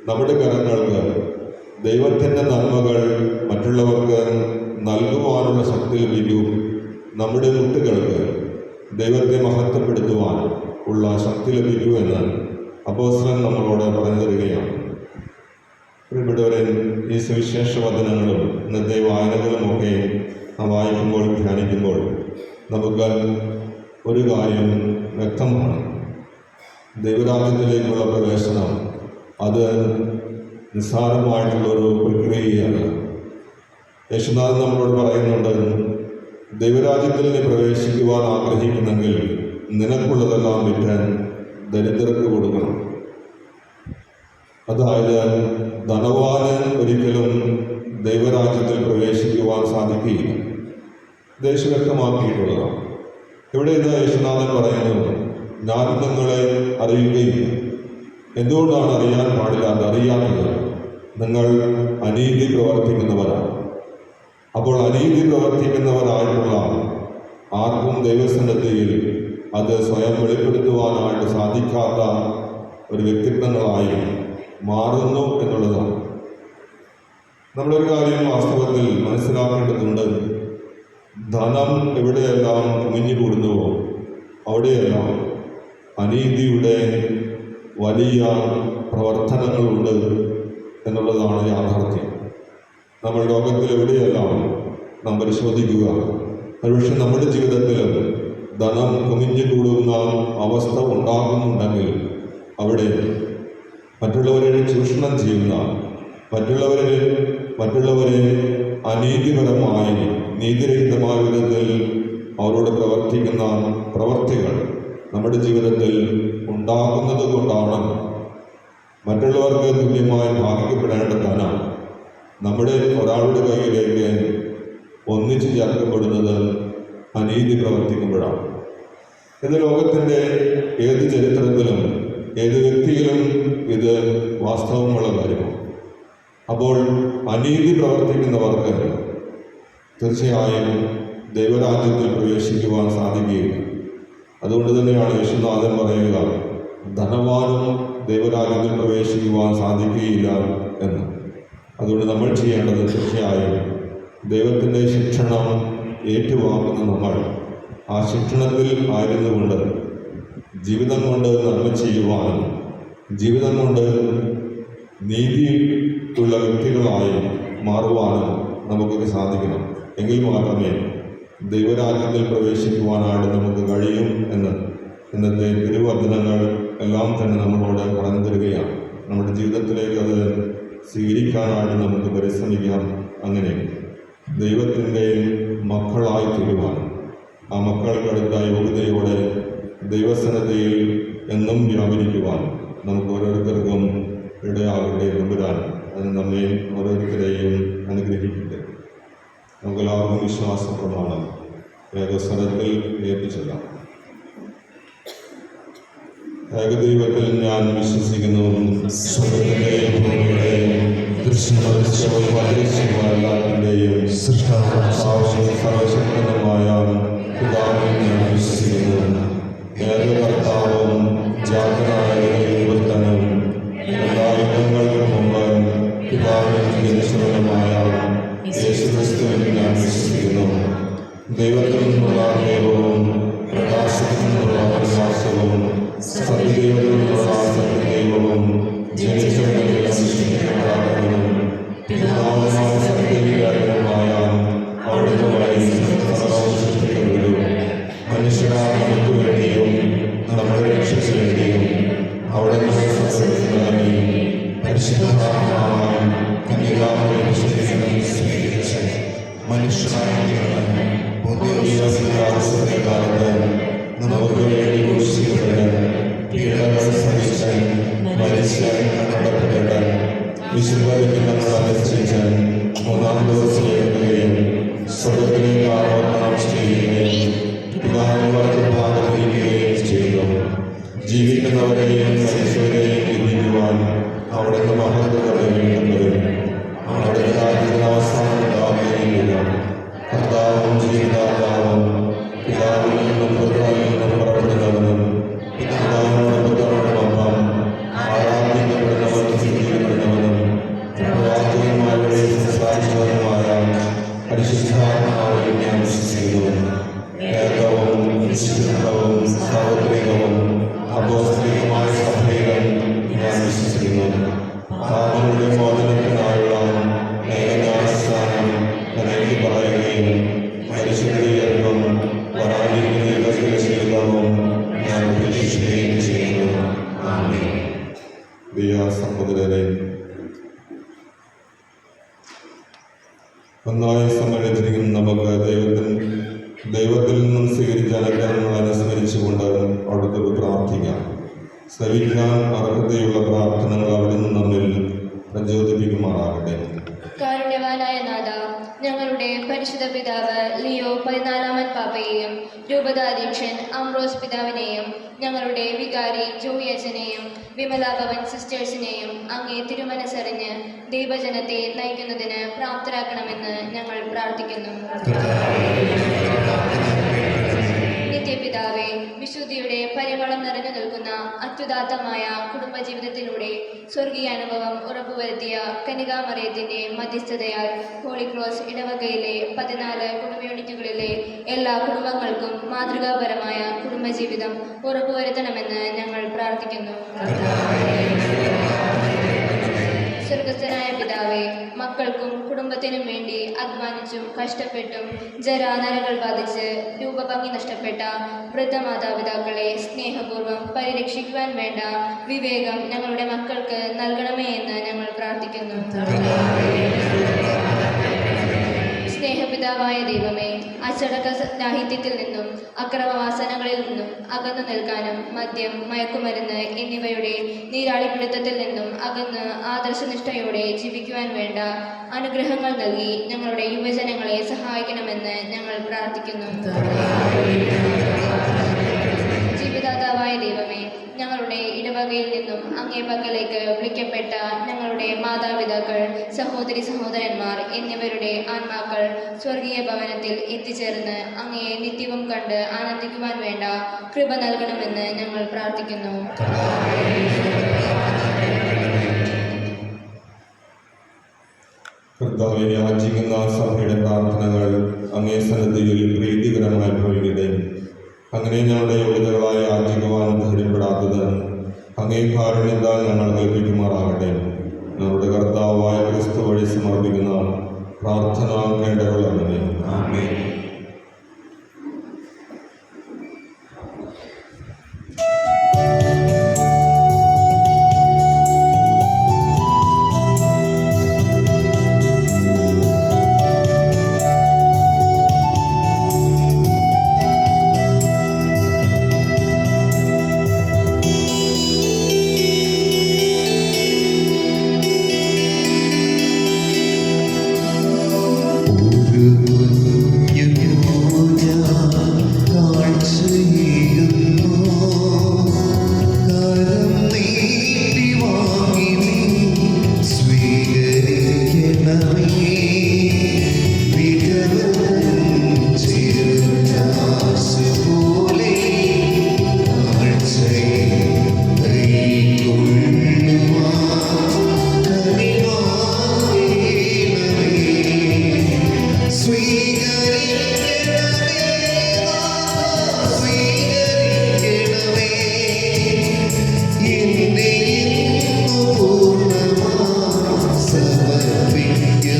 നമ്മുടെ കരങ്ങൾക്ക് ദൈവത്തിൻ്റെ നന്മകൾ മറ്റുള്ളവർക്ക് നൽകുവാനുള്ള ശക്തി ലഭിക്കും. നമ്മുടെ മുട്ടുകൾക്ക് ദൈവത്തെ മഹത്വപ്പെടുത്തുവാൻ ഉള്ള ശക്തി ലഭിക്കൂ എന്ന് അപ്പോസ്തലൻ നമ്മളോട് പറഞ്ഞു തരികയാണ്. പ്രിയപ്പെട്ടവരെ, ഈ സുവിശേഷ വചനങ്ങളും ഇന്നത്തെ വായനകളുമൊക്കെ വായിക്കുമ്പോൾ ധ്യാനിക്കുമ്പോൾ നമുക്ക് ഒരു കാര്യം വ്യക്തമാണ്. ദൈവരാജ്യത്തിലേക്കുള്ള പ്രവേശനം അത് നിസ്സാരമായിട്ടുള്ളൊരു പ്രക്രിയയാണ്. യേശുനാഥൻ നമ്മളോട് പറയുന്നുണ്ട്, ദൈവരാജ്യത്തിൽ നീ പ്രവേശിക്കുവാൻ ആഗ്രഹിക്കുന്നെങ്കിൽ നിനക്കുള്ളതെല്ലാം വിറ്റ് ദരിദ്രർക്ക് കൊടുക്കണം. അതായത് ധനവാന് ഒരിക്കലും ദൈവരാജ്യത്തിൽ പ്രവേശിക്കുവാൻ സാധിക്കുകയില്ല. ദേശ വ്യക്തമാക്കിയിട്ടുള്ളതാണ്. ഇവിടെ ഇതാ യേശുനാഥൻ പറയുന്നത്, ഞാൻ നിങ്ങളെ അറിയുകയില്ല. എന്തുകൊണ്ടാണ് അറിയാത്തത്? നിങ്ങൾ അനീതി പ്രവർത്തിക്കുന്നവരാണ്. അപ്പോൾ അനീതി പ്രവർത്തിക്കുന്നവരായിട്ടുള്ള ആർക്കും ദൈവസന്നിധിയിൽ അത് സ്വയം വെളിപ്പെടുത്തുവാനായിട്ട് സാധിക്കാത്ത ഒരു വ്യക്തിത്വങ്ങളായി മാറുന്നു എന്നുള്ളതാണ്. നമ്മളൊരു കാര്യം വാസ്തവത്തിൽ മനസ്സിലാക്കേണ്ടതുണ്ട്. ധനം എവിടെയെല്ലാം കുമിഞ്ഞുകൂടുന്നുവോ അവിടെയെല്ലാം അനീതിയുടെ വലിയ പ്രവർത്തനങ്ങളുണ്ട് എന്നുള്ളതാണ് യാഥാർത്ഥ്യം. നമ്മൾ ലോകത്തിൽ എവിടെയെല്ലാം നാം പരിശോധിക്കുക, ഒരുപക്ഷെ നമ്മുടെ ജീവിതത്തിലും ധനം കുമിഞ്ഞുകൂടുന്ന അവസ്ഥ ഉണ്ടാകുന്നുണ്ടെങ്കിൽ അവിടെ മറ്റുള്ളവരെ ചൂഷണം ചെയ്യുന്ന, മറ്റുള്ളവരെ അനീതിപരമായി നീതിരഹിതമായ വിധത്തിൽ അവരോട് പ്രവർത്തിക്കുന്ന പ്രവർത്തികൾ നമ്മുടെ ജീവിതത്തിൽ ഉണ്ടാകുന്നത് കൊണ്ടാണ് മറ്റുള്ളവർക്ക് തുല്യമായി ഭാഗിക്കപ്പെടേണ്ട ധനം നമ്മുടെ ഒരാളുടെ കയ്യിലേക്ക് ഒന്നിച്ചു ചേർക്കപ്പെടുന്നത് അനീതി പ്രവർത്തിക്കുമ്പോഴാണ്. ഇത് ലോകത്തിൻ്റെ ഏത് ചരിത്രത്തിലും ഏത് വ്യക്തിയിലും ഇത് വാസ്തവമുള്ള കാര്യമാണ്. അപ്പോൾ അനീതി പ്രവർത്തിക്കുന്നവർക്ക് തീർച്ചയായും ദൈവരാജ്യത്തിൽ പ്രവേശിക്കുവാൻ സാധിക്കുകയില്ല. അതുകൊണ്ട് തന്നെയാണ് യേശുനാഥൻ പറയുക, ധനവാനും ദൈവരാജ്യത്തിൽ പ്രവേശിക്കുവാൻ സാധിക്കുകയില്ല എന്ന്. അതുകൊണ്ട് നമ്മൾ ചെയ്യേണ്ടത് തീർച്ചയായും ദൈവത്തിൻ്റെ ശിക്ഷണം ഏറ്റുവാങ്ങുന്ന നമ്മൾ ആ ശിക്ഷണത്തിൽ ആയിരുന്നുകൊണ്ട് ജീവിതം കൊണ്ട് നന്മ ചെയ്യുവാനും ജീവിതം കൊണ്ട് നീതിയുള്ള വ്യക്തികളായി മാറുവാനും നമുക്കൊക്കെ സാധിക്കണം. എങ്കിൽ മാത്രമേ ദൈവരാജ്യത്തിൽ പ്രവേശിക്കുവാനായിട്ട് നമുക്ക് കഴിയും എന്ന് ഇന്നത്തെ തിരുവചനങ്ങൾ എല്ലാം തന്നെ നമ്മളോട് പറഞ്ഞു തരികയാണ്. നമ്മുടെ ജീവിതത്തിലേക്ക് അത് സ്വീകരിക്കാനായിട്ട് നമുക്ക് പരിശ്രമിക്കാം. അങ്ങനെ ദൈവത്തിൻ്റെ മക്കളായി തീരുവാൻ, ആ മക്കൾക്കടുത്ത യോഗ്യതയോടെ ദൈവസന്നദ്ധയിൽ എന്നും വ്യാപരിക്കുവാൻ നമുക്ക് ഓരോരുത്തർക്കും ഇടയാകട്ടെ എന്നുവരാൻ അതിന് നമ്മെ ഓരോരുത്തരെയും അനുഗ്രഹിക്കട്ടെ. നമുക്കെല്ലാവർക്കും വിശ്വാസ പ്രമാണം ഏകസ്വരത്തിൽ ഏൽപ്പിച്ചില്ല. ഏകദൈവത്തിൽ ഞാൻ വിശ്വസിക്കുന്നു, സ്വർഗ്ഗത്തിലെയും ഭൂമിയുടെയും ദൃശ്യമദൃശ്യവും അദൃശ്യവുമെല്ലാത്തിൻ്റെയും സൃഷ്ടാവും സർവശക്തനുമായ പിതാവിൽ ഞാൻ വിശ്വസിക്കുന്നു. ഏകകർത്താവും ജാതനായ ദൈവത്തനും എല്ലാ യുഗങ്ങൾക്കും മുമ്പ് പിതാവിൽ ജനിച്ചവനുമായ യേശുക്രിസ്തുവിൽ ഞാൻ വിശ്വസിക്കുന്നു. ദൈവത്തിൽ നിന്നുള്ള ദൈവവും പ്രകാശത്തിൽ നിന്നുള്ള പ്രകാശവും സത്യദൈവത്തിൽ നിന്നുള്ള സത്യദൈവവും ജനിച്ചവനെല്ലാം സൃഷ്ടിക്കപ്പെടാത്തവനും പിതാവുമായ സത്യദൈവമായ അവിടുത്തെ വഴി സർവ്വവും സൃഷ്ടിക്കപ്പെട്ടു. മനുഷ്യരായ നമുക്ക് വേണ്ടിയും നമ്മുടെ രക്ഷയ്ക്ക് വേണ്ടിയും അവിടെ നിന്ന് പരിശുദ്ധമായ കന്യകാമറിയം സ്വീകരിച്ച് മനുഷ്യനായ കാലത്ത് നമുക്ക് വേണ്ടി ക്രൂശിക്കപ്പെട്ട് പീഡകൾ സഹിച്ച് മരിച്ച് അടക്കപ്പെട്ട് വിശുദ്ധനുസരിച്ച് മൂന്നാം ദിവസം എഴുതുകയും സ്വർഗ്ഗത്തിലേക്ക് ആരോപണം ചെയ്യുകയും പിതാവിനോട് ഭാഗവഹിക്കുകയും ചെയ്തു. ജീവിക്കുന്നവരെയും മരിച്ചവരെയും വിധിക്കുവാൻ അവിടുന്ന് മഹത്വത്തോടെ വീണ്ടും അവിടുത്തെ രാജ്യത്തിന് അവസാനം ഉണ്ടാവുകയില്ല. കർത്താവും ജീവിതാതാവും പിതാവിൽ നിന്നും പുത്രനിൽ നിന്നും പുറപ്പെടുന്നവനും പിതാവിനോട് പുത്രനോടൊപ്പം ആരാധിക്കപ്പെടുന്നവനും ജീവിക്കപ്പെടുന്നവനും പ്രവാചകന്മാരുടെ സംസാരിച്ചവനുമായ പരിശുദ്ധാത്മാവിൽ ഞാൻ വിശ്വസിക്കുന്നു. ഏകവും വിശുദ്ധവും സാർവത്രികവും അപ്പോസ്തലികമായ സഭയിലും ഞാൻ വിശ്വസിക്കുന്നു. പാപങ്ങളുടെ മോചനത്തിനായുള്ള ഏകജ്ഞാനസ്നാനം എനിക്ക് പറയുകയും പരിശുദ്ധീകരണവും വരാനിരിക്കുന്ന യുഗത്തിലെ ജീവിതവും ഞാൻ പ്രതീക്ഷിക്കുകയും ചെയ്യുന്നു. ആമേൻ. പ്രിയ സഹോദരരെ, ഒന്നായി സമ്മേളിച്ചിരിക്കുന്ന നമുക്ക് ദൈവത്തിൽ നിന്നും സ്വീകരിച്ച അനുഗ്രഹങ്ങൾ അനുസ്മരിച്ചുകൊണ്ട് അവിടുത്തെ പ്രാർത്ഥിക്കാം. ശ്രവിക്കാൻ അർഹതയുള്ള പ്രാർത്ഥനകൾ അവിടുന്ന് നമ്മിൽ പ്രചോദിപ്പിക്കുമാറാകട്ടെ. കാരുണ്യവാനായ നാഥ, ഞങ്ങളുടെ പരിശുദ്ധ പിതാവ് ലിയോ 14 പാപ്പയെയും രൂപതാധ്യക്ഷൻ അംബ്രോസ് പിതാവിനെയും ഞങ്ങളുടെ വികാരി ജോയി അച്ഛനെയും വിമലാഭവൻ സിസ്റ്റേഴ്സിനെയും അങ്ങേ തിരുമനസ്സറിഞ്ഞ് ദൈവജനത്തെ നയിക്കുന്നതിന് പ്രാപ്തരാക്കണമെന്ന് ഞങ്ങൾ പ്രാർത്ഥിക്കുന്നു. നിത്യപിതാവേ, വിശുദ്ധിയുടെ പരിമളം നിറഞ്ഞു നിൽക്കുന്ന അത്യുദാത്തമായ കുടുംബജീവിതത്തിലൂടെ സ്വർഗീയ അനുഭവം ഉറപ്പുവരുത്തിയ കന്യകാമറിയത്തിന്റെ മധ്യസ്ഥതയാൽ ഹോളി ക്രോസ് ഇടവകയിലെ 14 കുടുംബ യൂണിറ്റുകളിലെ എല്ലാ കുടുംബങ്ങൾക്കും മാതൃകാപരമായ കുടുംബജീവിതം ഉറപ്പുവരുത്തണമെന്ന് ഞങ്ങൾ പ്രാർത്ഥിക്കുന്നു. സ്വർഗസ്ഥനായ പിതാവേ, മക്കൾക്കും കുടുംബത്തിനും വേണ്ടി അധ്വാനിച്ചും കഷ്ടപ്പെട്ടും ജരാനരകൾ ബാധിച്ച് രൂപഭംഗി നഷ്ടപ്പെട്ട വൃദ്ധമാതാപിതാക്കളെ സ്നേഹപൂർവ്വം പരിരക്ഷിക്കുവാൻ വേണ്ട വിവേകം ഞങ്ങളുടെ മക്കൾക്ക് നൽകണമേ എന്ന് ഞങ്ങൾ പ്രാർത്ഥിക്കുന്നു. സ്നേഹപിതാ പിതാവായ ദൈവമേ, അച്ചടക്ക രാഹിത്യത്തിൽ നിന്നും അക്രമവാസനകളിൽ നിന്നും അകന്നു നിൽക്കാനും മദ്യം, മയക്കുമരുന്ന് എന്നിവയുടെ നീരാളിപ്പിടുത്തത്തിൽ നിന്നും അകന്ന് ആദർശനിഷ്ഠയോടെ ജീവിക്കുവാൻ വേണ്ട അനുഗ്രഹങ്ങൾ നൽകി ഞങ്ങളുടെ യുവജനങ്ങളെ സഹായിക്കണമെന്ന് ഞങ്ങൾ പ്രാർത്ഥിക്കുന്നു. ജീവിതാതാവായ ദൈവമേ, ഞങ്ങളുടെ ഇടവകയിൽ നിന്നും അങ്ങേ പക്കലേക്ക് വിളിക്കപ്പെട്ട ഞങ്ങളുടെ മാതാപിതാക്കൾ, സഹോദരി സഹോദരന്മാർ എന്നിവരുടെ ആത്മാക്കൾ സ്വർഗീയ ഭവനത്തിൽ എത്തിച്ചേർന്ന് അങ്ങയെ നിത്യവും കണ്ട് ആനന്ദിക്കുവാൻ വേണ്ട കൃപ നൽകണമെന്ന് ഞങ്ങൾ പ്രാർത്ഥിക്കുന്നു. കർത്താവെ, യാചിക്കുന്ന സഭയുടെ പ്രാർത്ഥനകൾ അങ്ങേ സന്നിധിയിൽ പ്രീതികരമായി ഭവിക്കട്ടെ. അങ്ങനെ ഞങ്ങളുടെ യോഗ്യതകളായി യാചിക്കുവാൻ ധൈര്യപ്പെടാത്തത് അങ്ങേ കാരുണ്യത്താൽ ഞങ്ങൾ കേൾപ്പിക്കുമാറാകട്ടെ. ഞങ്ങളുടെ കർത്താവായ ക്രിസ്തു വഴി സമർപ്പിക്കുന്ന പ്രാർത്ഥന കേട്ടവളാകണമേ. ആമേൻ. സമർപ്പിക്കുന്നു.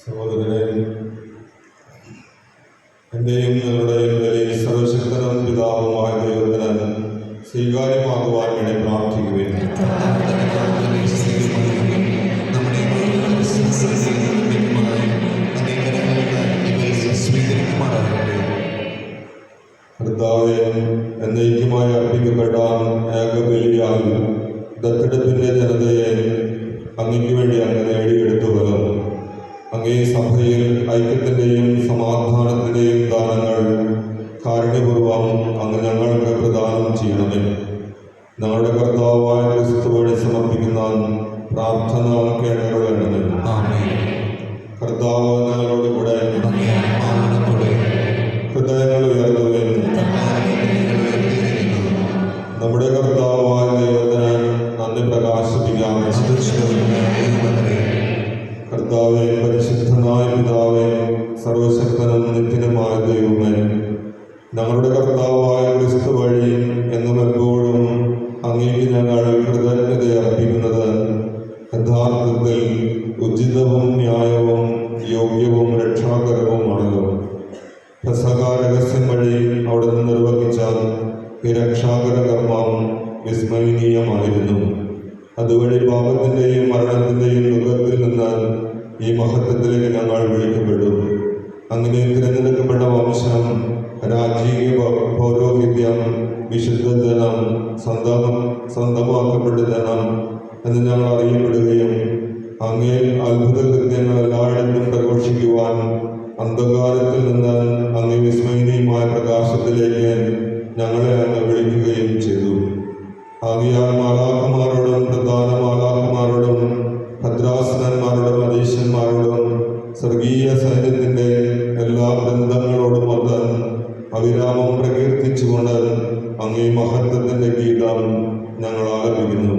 സഹോദരനെ, എൻ്റെയും നിങ്ങളുടെയും ബലി സർവശക്തനും പിതാവുമായ ദൈവത്തിന് സ്വീകാര്യമാകുവാൻ വേണ്ടി പ്രാർത്ഥിക്കുകയും കർത്താവേ, എന്നേക്കുമായി അർപ്പിക്കപ്പെട്ട ഏകബലിയാൽ ദത്തെടുപ്പിൻ്റെ ജനതയെ അങ്ങയ്ക്ക് വേണ്ടി അങ്ങ് നേടിയെടുത്തുവല്ലോ. അങ്ങേ സഭയിൽ ഐക്യത്തിൻ്റെയും സമാധാനത്തിൻ്റെയും ദാനങ്ങൾ കാരുണ്യപൂർവ്വം അങ്ങ് ഞങ്ങൾക്ക് പ്രദാനം ചെയ്യണമേ. ഞങ്ങളുടെ കർത്താവായ ക്രിസ്തു വഴി സമർപ്പിക്കുന്ന പ്രാർത്ഥന കേട്ടറിയണമേ. കർത്താവ് ഞങ്ങളോട് കൂടെ ഹൃദയങ്ങൾ ഉയർത്തുകയും നമ്മുടെ കർത്താവായ ദൈവത്തിന് നന്ദി പ്രകാശിപ്പിക്കാം. കർത്താവേ, പരിശുദ്ധനായ പിതാവേ, സർവശക്തനും നിത്യനുമായ ദൈവമേ, ഞങ്ങളുടെ കർത്താവായ ക്രിസ്തു വഴി എന്നും എപ്പോഴും അങ്ങേക്ക് ഞങ്ങൾ കൃതജ്ഞത അർപ്പിക്കുന്നത് യഥാർത്ഥത്തിൽ ഉചിതവും ന്യായവും യോഗ്യവും രക്ഷാകരവുമാണല്ലോ. പെസഹ രഹസ്യം വഴി അവിടുന്ന് നിർവഹിച്ച ഈ രക്ഷാകര കർമ്മം വിസ്മരണീയമായിരുന്നു. അതുവഴി പാപത്തിൻ്റെയും മരണത്തിൻ്റെയും ദുഃഖത്തിൽ നിന്ന് ഈ മഹത്വത്തിലേക്ക് ഞങ്ങൾ വിളിക്കപ്പെടും. അങ്ങനെ തിരഞ്ഞെടുക്കപ്പെട്ട വംശം, രാജീയ പൗരോഹിത്യം, വിശുദ്ധ ജനം, സ്വന്തമാക്കപ്പെട്ട ജനം എന്ന് ഞങ്ങൾ അറിയപ്പെടുകയും അങ്ങേ അത്ഭുത കൃത്യങ്ങൾ എല്ലായിടത്തും പ്രഘോഷിക്കുവാൻ അന്ധകാരത്തിൽ നിന്ന് അങ്ങേ വിസ്മരണീയമായ പ്രകാശത്തിലേക്ക് ഞങ്ങളെ അങ്ങ് വിളിക്കുകയും ചെയ്തു. ആകയാൽ മാലാഖമാരോടും പ്രധാന മാലാഖമാരോടും ഭദ്രാസനന്മാരോടും അധീശന്മാരോടും സ്വർഗീയ സൈന്യത്തിൻ്റെ എല്ലാ ബന്ധങ്ങളോടും അത് അവിരാമം പ്രകീർത്തിച്ചുകൊണ്ട് അങ്ങേ മഹത്വത്തിൻ്റെ ഗീതം ഞങ്ങൾ ആലപിക്കുന്നു.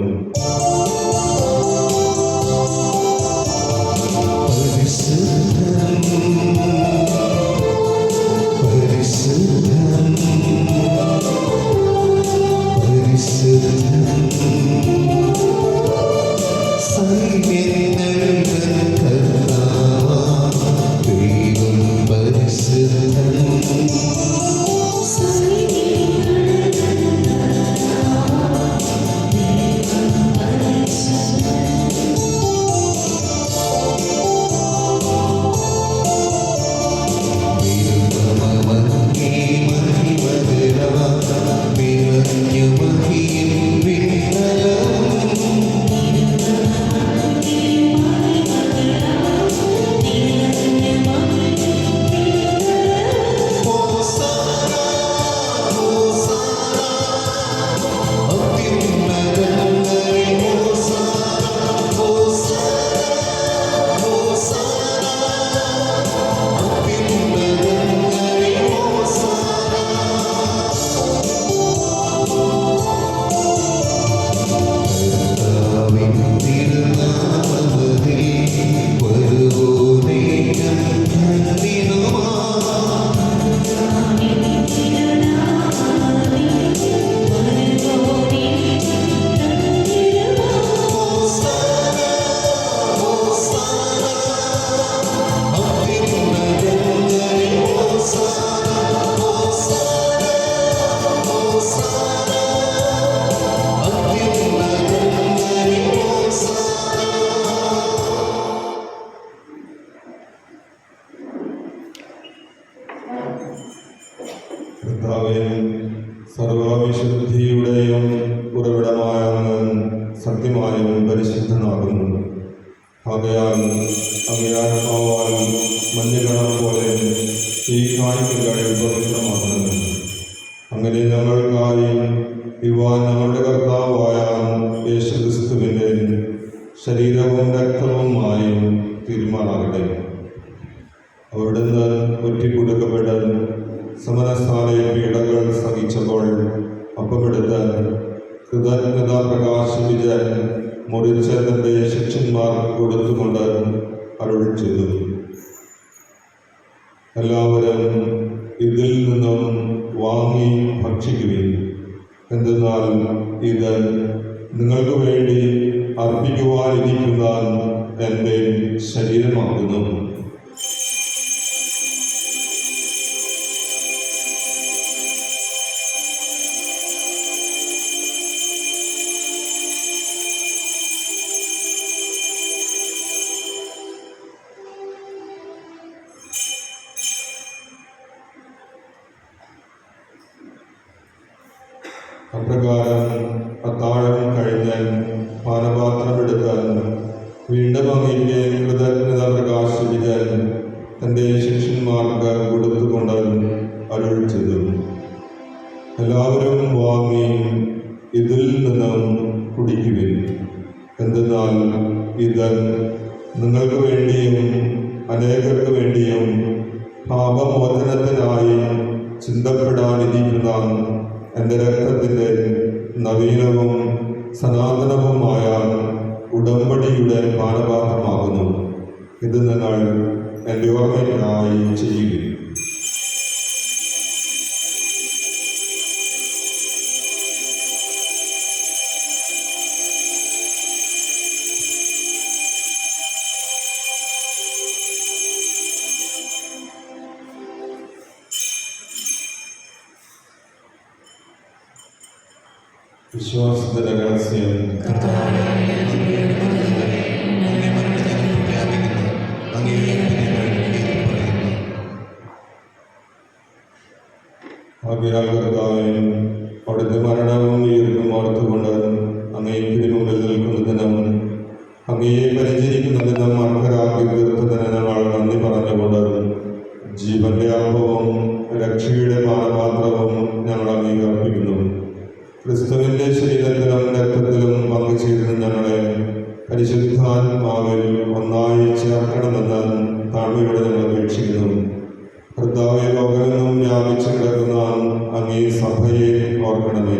സർവവിശുദ്ധിയുടെയും ഉറവിടമായ അങ്ങ് സത്യമായും പരിശുദ്ധനാകുന്നു. ആകയാൽ അങ്ങയാത്മാവാൽ മഞ്ഞുകണം പോലെ ഈ കാണിക്കകൾ പവിത്രമാകുന്നു. അങ്ങനെ ഞങ്ങൾക്കായി ഞങ്ങളുടെ കർത്താവായ യേശുക്രിസ്തുവിൻ്റെ ശരീരവും രക്തവുമായി തീരുമാനാകട്ടെ. അവിടുന്ന് ഒറ്റിക്കൊടുക്കപ്പെട്ട സമരസ്ഥാനയിൽ പീഡകൾ സഹിച്ചപ്പോൾ അപ്പമെടുത്ത് കൃതജ്ഞത പ്രകാശിപ്പിച്ച് മുറിച്ച് തൻ്റെ ശിഷ്യന്മാർക്ക് കൊടുത്തുകൊണ്ട് അരുൾ ചെയ്തു, എല്ലാവരും ഇതിൽ നിന്നും വാങ്ങി ഭക്ഷിക്കുവിൻ. എന്തെന്നാൽ ഇത് നിങ്ങൾക്ക് വേണ്ടി അർപ്പിക്കുവാനിരിക്കുന്ന എൻ്റെ ശരീരമാകുന്നു. അപ്രകാരം അത്താഴം കഴിഞ്ഞാൽ പാനപാത്രമെടുക്കാൻ വീണ്ടും അങ്ങേക്ക് കൃതജ്ഞത പ്രകാശിപ്പിക്കാൻ തൻ്റെ ശിഷ്യന്മാർക്ക് കൊടുത്തുകൊണ്ട് അരുൾ ചെയ്തു. എല്ലാവരും വാങ്ങി ഇതിൽ നിന്നും കുടിക്കുവിൻ. എന്തെന്നാൽ ഇത് നിങ്ങൾക്ക് വേണ്ടിയും അനേകർക്ക് വേണ്ടിയും പാപമോചനത്തിനായി ചിന്തപ്പെടാനിരിക്കുന്ന എൻ്റെ രക്തത്തിൻ്റെ നവീനവും സനാതനവുമായ ഉടമ്പടിയുടെ പാനപാത്രമാകുന്നു. ഇത് നിങ്ങൾ എൻ്റെ ഓർമ്മയ്ക്കായി ചെയ്യുക. വിശ്വാസത്തിന്റെ രഹസ്യം. ആകയാൽ കർത്താവേ, അവിടുത്തെ മരണവും ഉയർപ്പും ഓർത്തുകൊണ്ട് അങ്ങേക്ക് മുമ്പിൽ നിൽക്കുന്ന ദിനം, അങ്ങയെ പരിചരിക്കുന്ന ദിനം അർഹരാക്കി തീർത്തതിന് ഞങ്ങൾ നന്ദി പറഞ്ഞുകൊണ്ട് ജീവന്റെ അപ്പവും രക്ഷയുടെ പാനപാത്രവും ഞങ്ങൾ അംഗീകരിക്കുന്നു. ക്രിസ്തുവിൻ്റെ ശരീരത്തിലും രക്തത്തിലും പങ്കുചേരുന്ന ഞങ്ങളെ പരിശുദ്ധാത്മാവിൽ ഒന്നായി ചേർക്കണമെന്ന് താഴ്മയോടെ ഞങ്ങൾ അപേക്ഷിക്കുന്നു. കർത്താവെ, ലോകമെങ്ങും വ്യാപിച്ചു കിടക്കുന്ന അങ്ങേ സഭയെ ഓർക്കണമേ.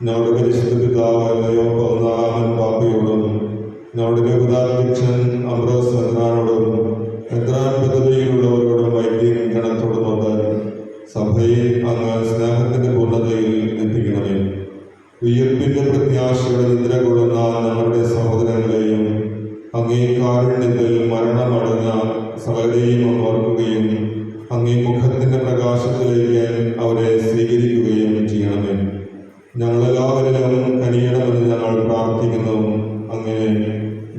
ഞങ്ങളുടെ പരിശുദ്ധ പിതാവ് ലയോ 14 പാപ്പയോടും ഞങ്ങളുടെ രഘുതാധ്യക്ഷൻ അംബ്രോസ് മെത്രാനോടും മെത്രാൻ പദവിയിലുള്ളവരോടും വൈദിക ഗണത്തോടുമൊത്ത് സഭയെ അങ്ങ് സ്നേഹത്തിന്റെ പൂർണ്ണതയിൽ എത്തിക്കണമേ. ഉയർപ്പിന്റെ പ്രത്യാശയുടെ നിദ്ര കൊള്ളുന്ന ഞങ്ങളുടെ സഹോദരങ്ങളെയും അങ്ങേ കാരുണ്യത്തിൽ മരണമടഞ്ഞ സകലരെയും ഓർക്കുകയും അങ്ങേ മുഖത്തിന്റെ പ്രകാശത്തിലേക്ക് അവരെ സ്വീകരിക്കുകയും ചെയ്യണമേ. ഞങ്ങളെല്ലാവരിലും കനിയണമെന്ന് ഞങ്ങൾ പ്രാർത്ഥിക്കുന്നു. അങ്ങനെ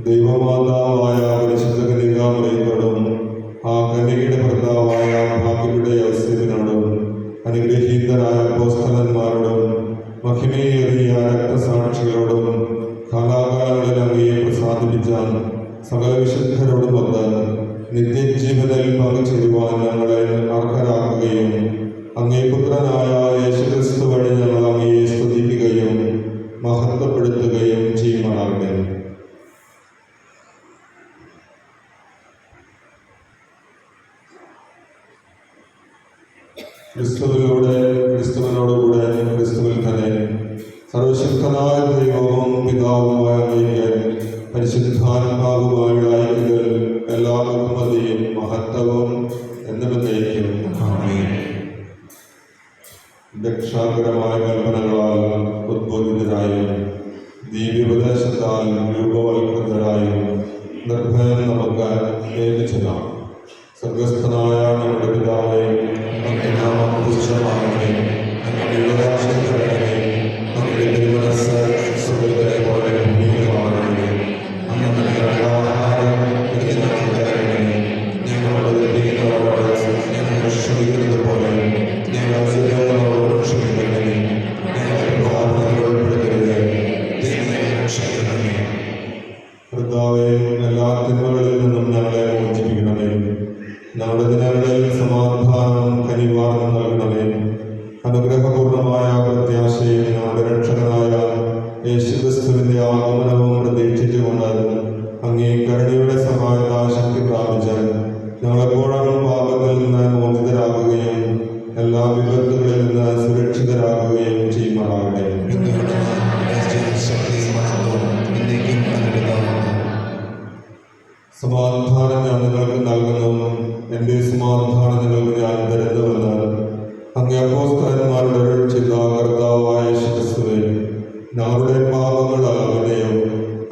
ദൈവമാതാവായ പരിശുദ്ധ കന്യകാമറിയത്തോടും ആ കന്യകയുടെ ഭർത്താവായ ഭാഗ്യയുടെ ഔസേപ്പിനോടും അനുഗ്രഹീതരായ അപ്പോസ്തലന്മാരോടും മഹിമയേറിയ രക്തസാക്ഷികളോടും കാലാകാലങ്ങളിൽ അങ്ങയെ പ്രസാദിപ്പിച്ച സകല വിശുദ്ധരോടുമൊത്ത് നിത്യജീവനിൽ പങ്കുചേരുവാൻ ഞങ്ങളെ അർഹരാക്കുകയും അങ്ങേ പുത്രനായ യേശുക്രിസ്തു വഴി ഞങ്ങൾ അങ്ങയെ സ്തുതിക്കുകയും മഹത്വപ്പെടുത്തുകയും ചെയ്യുമാറാകട്ടെ. ക്രിസ്തുവിലൂടെ, ക്രിസ്തുവിനോടുകൂടെ, ക്രിസ്തുവിൽ തന്നെ സർവശക്തനായ ദൈവവും പിതാവുമായ അങ്ങേക്ക് പരിശുദ്ധാത്മാവുമായുള്ള ഐക്യത്തിൽ എല്ലാ ബഹുമതിയും മഹത്വവും എന്നേക്കും ആമേൻ. രക്ഷാകരമായ കൽപ്പനകളാൽ ഉദ്ബോധിതരായും ദിവ്യോപദേശത്താൽ രൂപവൽകൃതരായും നിർഭയം നമുക്ക് ഏൽപ്പിച്ചതാണ്. സ്വർഗസ്ഥനായ നമ്മുടെ പിതാവേ, അങ്ങയുടെ നാമം പൂജിതമാകണമേ. അങ്ങയുടെ വിലാസം വരണമേ. അങ്ങയുടെ തിരുമനസ്സ് സ്വർഗ്ഗത്തിലെ പോലെ ഭൂമിയിലുമാകണമേ. അങ്ങ് ഞങ്ങളുടെ ആഹാരം ഇന്ന് ഞങ്ങൾക്ക് തരണമേ. ഞങ്ങളോട് തെറ്റിക്കുന്നവരോട് ഞങ്ങൾ ക്ഷമിക്കുന്നത് പോലെ ഞങ്ങളുടെ തെറ്റുകളോട് ക്ഷമിക്കണമേ. ഞങ്ങളെ പ്രലോഭനത്തിൽ ഉൾപ്പെടുത്തരുതേ, ദൈവമേ രക്ഷിക്കണമേ. കർത്താവേ, എല്ലാ തിന്മകളിൽ നിന്നും ഞങ്ങളെ മോചിപ്പിക്കണമേ. ഞങ്ങളുടെ ദിനങ്ങളിൽ സമാധാനം കനിവാർന്ന് നൽകണമേ. അനുഗ്രഹപൂർണമായ പ്രത്യാശയും ഞങ്ങളുടെ രക്ഷകനായ യേശുക്രിസ്തുവിന്റെ ആഗമനവും പ്രതീക്ഷിച്ചുകൊണ്ട് അങ്ങേ കരുണയുടെ സഹായത്താൽ ശക്തി പ്രാപിച്ച് ഞങ്ങളെപ്പോഴും പാപത്തിൽ നിന്ന് മോചിതരാകുകയും എല്ലാ വിപത്തുകളിൽ നിന്ന് സുരക്ഷിതരാകുകയും ചെയ്യുമാറാകട്ടെ. സമാധാനം ഞാൻ നിങ്ങൾക്ക് നൽകുന്നു, എൻ്റെ സമാധാനം നിങ്ങൾക്ക് ഞാൻ തരുന്നുവെന്ന് അങ്ങേ അപ്പോസ്തലന്മാരുടെ അരുൾ ചെയ്ത കർത്താവായ യേശുക്രിസ്തുവേ, ഞങ്ങളുടെ പാപങ്ങൾ അകലെയും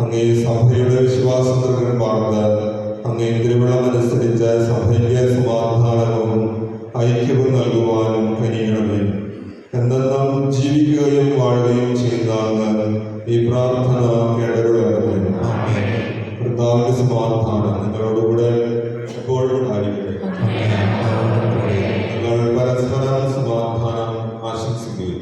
അങ്ങേ സഭയുടെ വിശ്വാസത്തിൽ പാർത്ത് അങ്ങേ തിരുവിളമനുസരിച്ച് സഭയ്ക്ക് സമാധാനവും ഐക്യവും നൽകുവാനും കഴിയണമേ. എന്തെന്നാൽ ജീവിക്കുകയും വാഴുകയും ചെയ്യുന്ന അങ്ങ് ഈ പ്രാർത്ഥന കേടരുളണമേ. കർത്താവിന്റെ സമാധാനം നിങ്ങളോടുകൂടെ എപ്പോഴും ഉണ്ടായിരിക്കട്ടെ. നിങ്ങൾ പരസ്പരം സമാധാനം ആശംസിക്കുകയും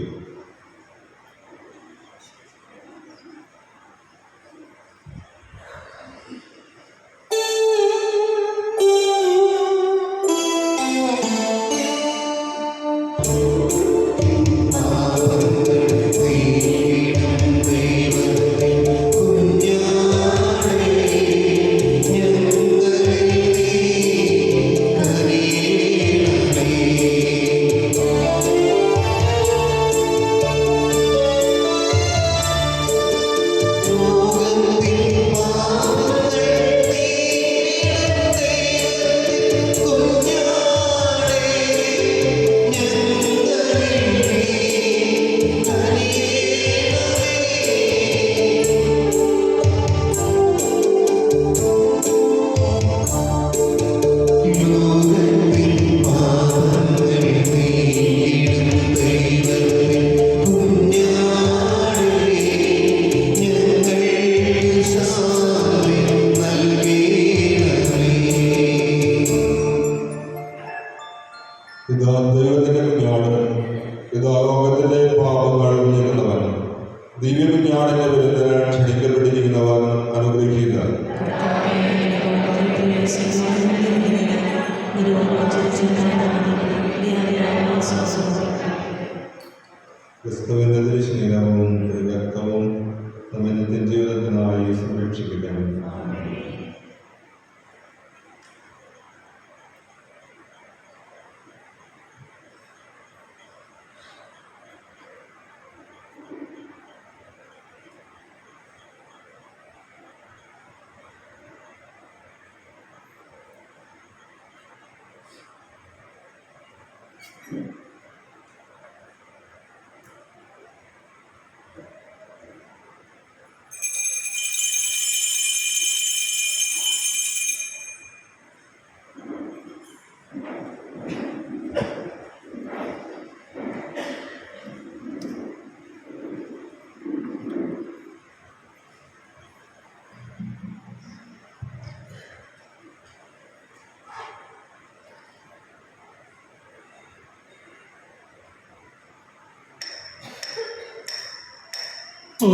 ഓ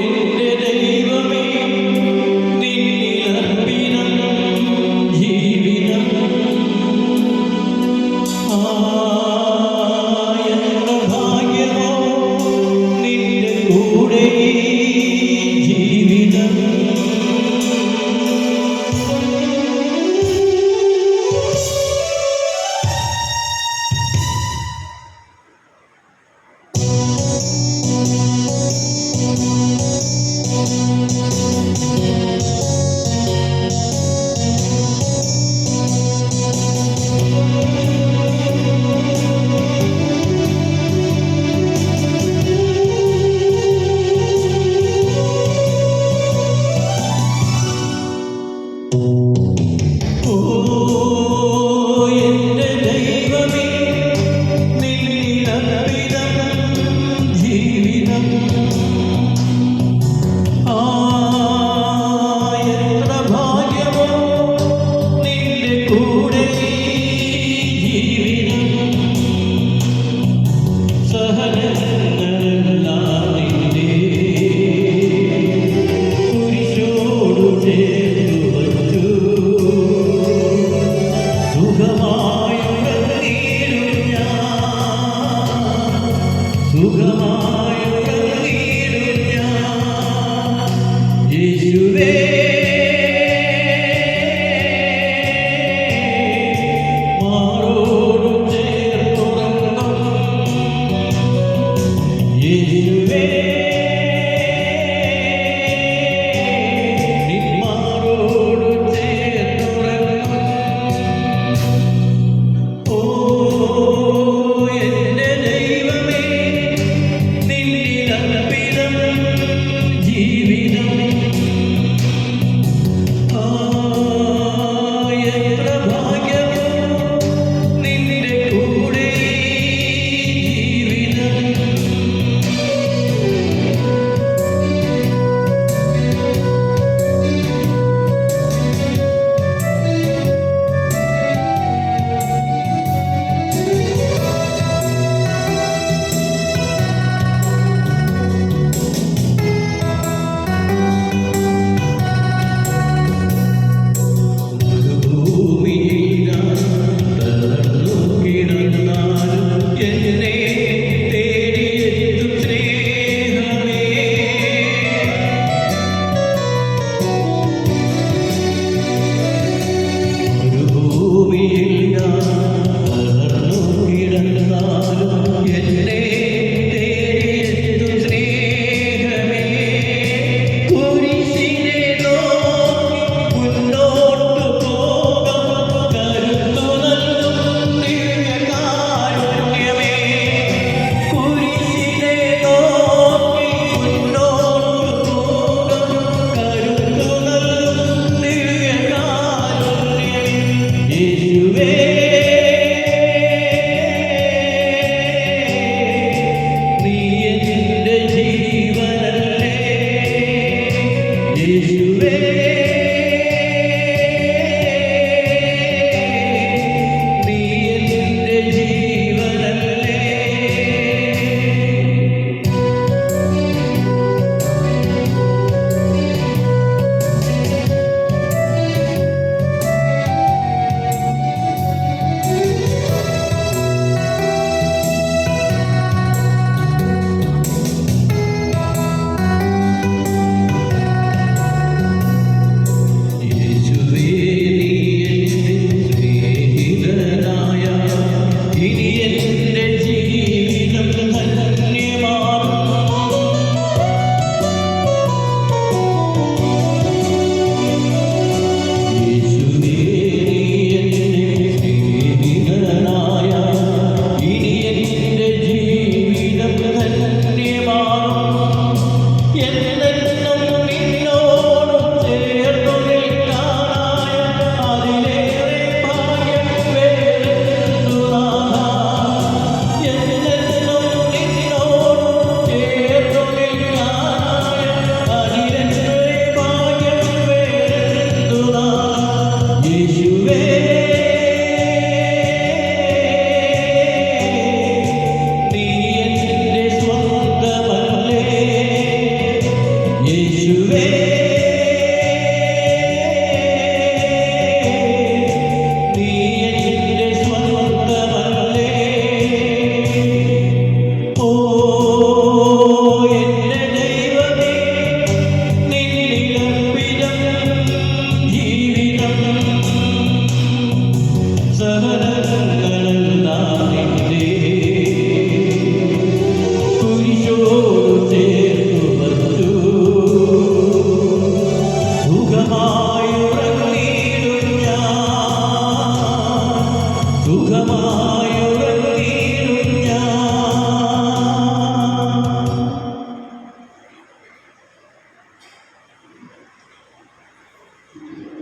എൻ്റെ ദൈവമേ, നിന്നിലർപ്പിതം ജീവിതം. എത്ര ഭാഗ്യമോ നിന്റെ കൂടെ ജീവിതം. ഓ എൻ്റെ ദൈവമേ, നിന്നിലർപ്പിതം ജീവിതം. എത്ര ഭാഗ്യമോ നിന്റെ കൂടെ ജീവിതം. സഹനങ്ങളെല്ലാം നിന്റെ കുരിശോടു ചേർത്തു വച്ചു.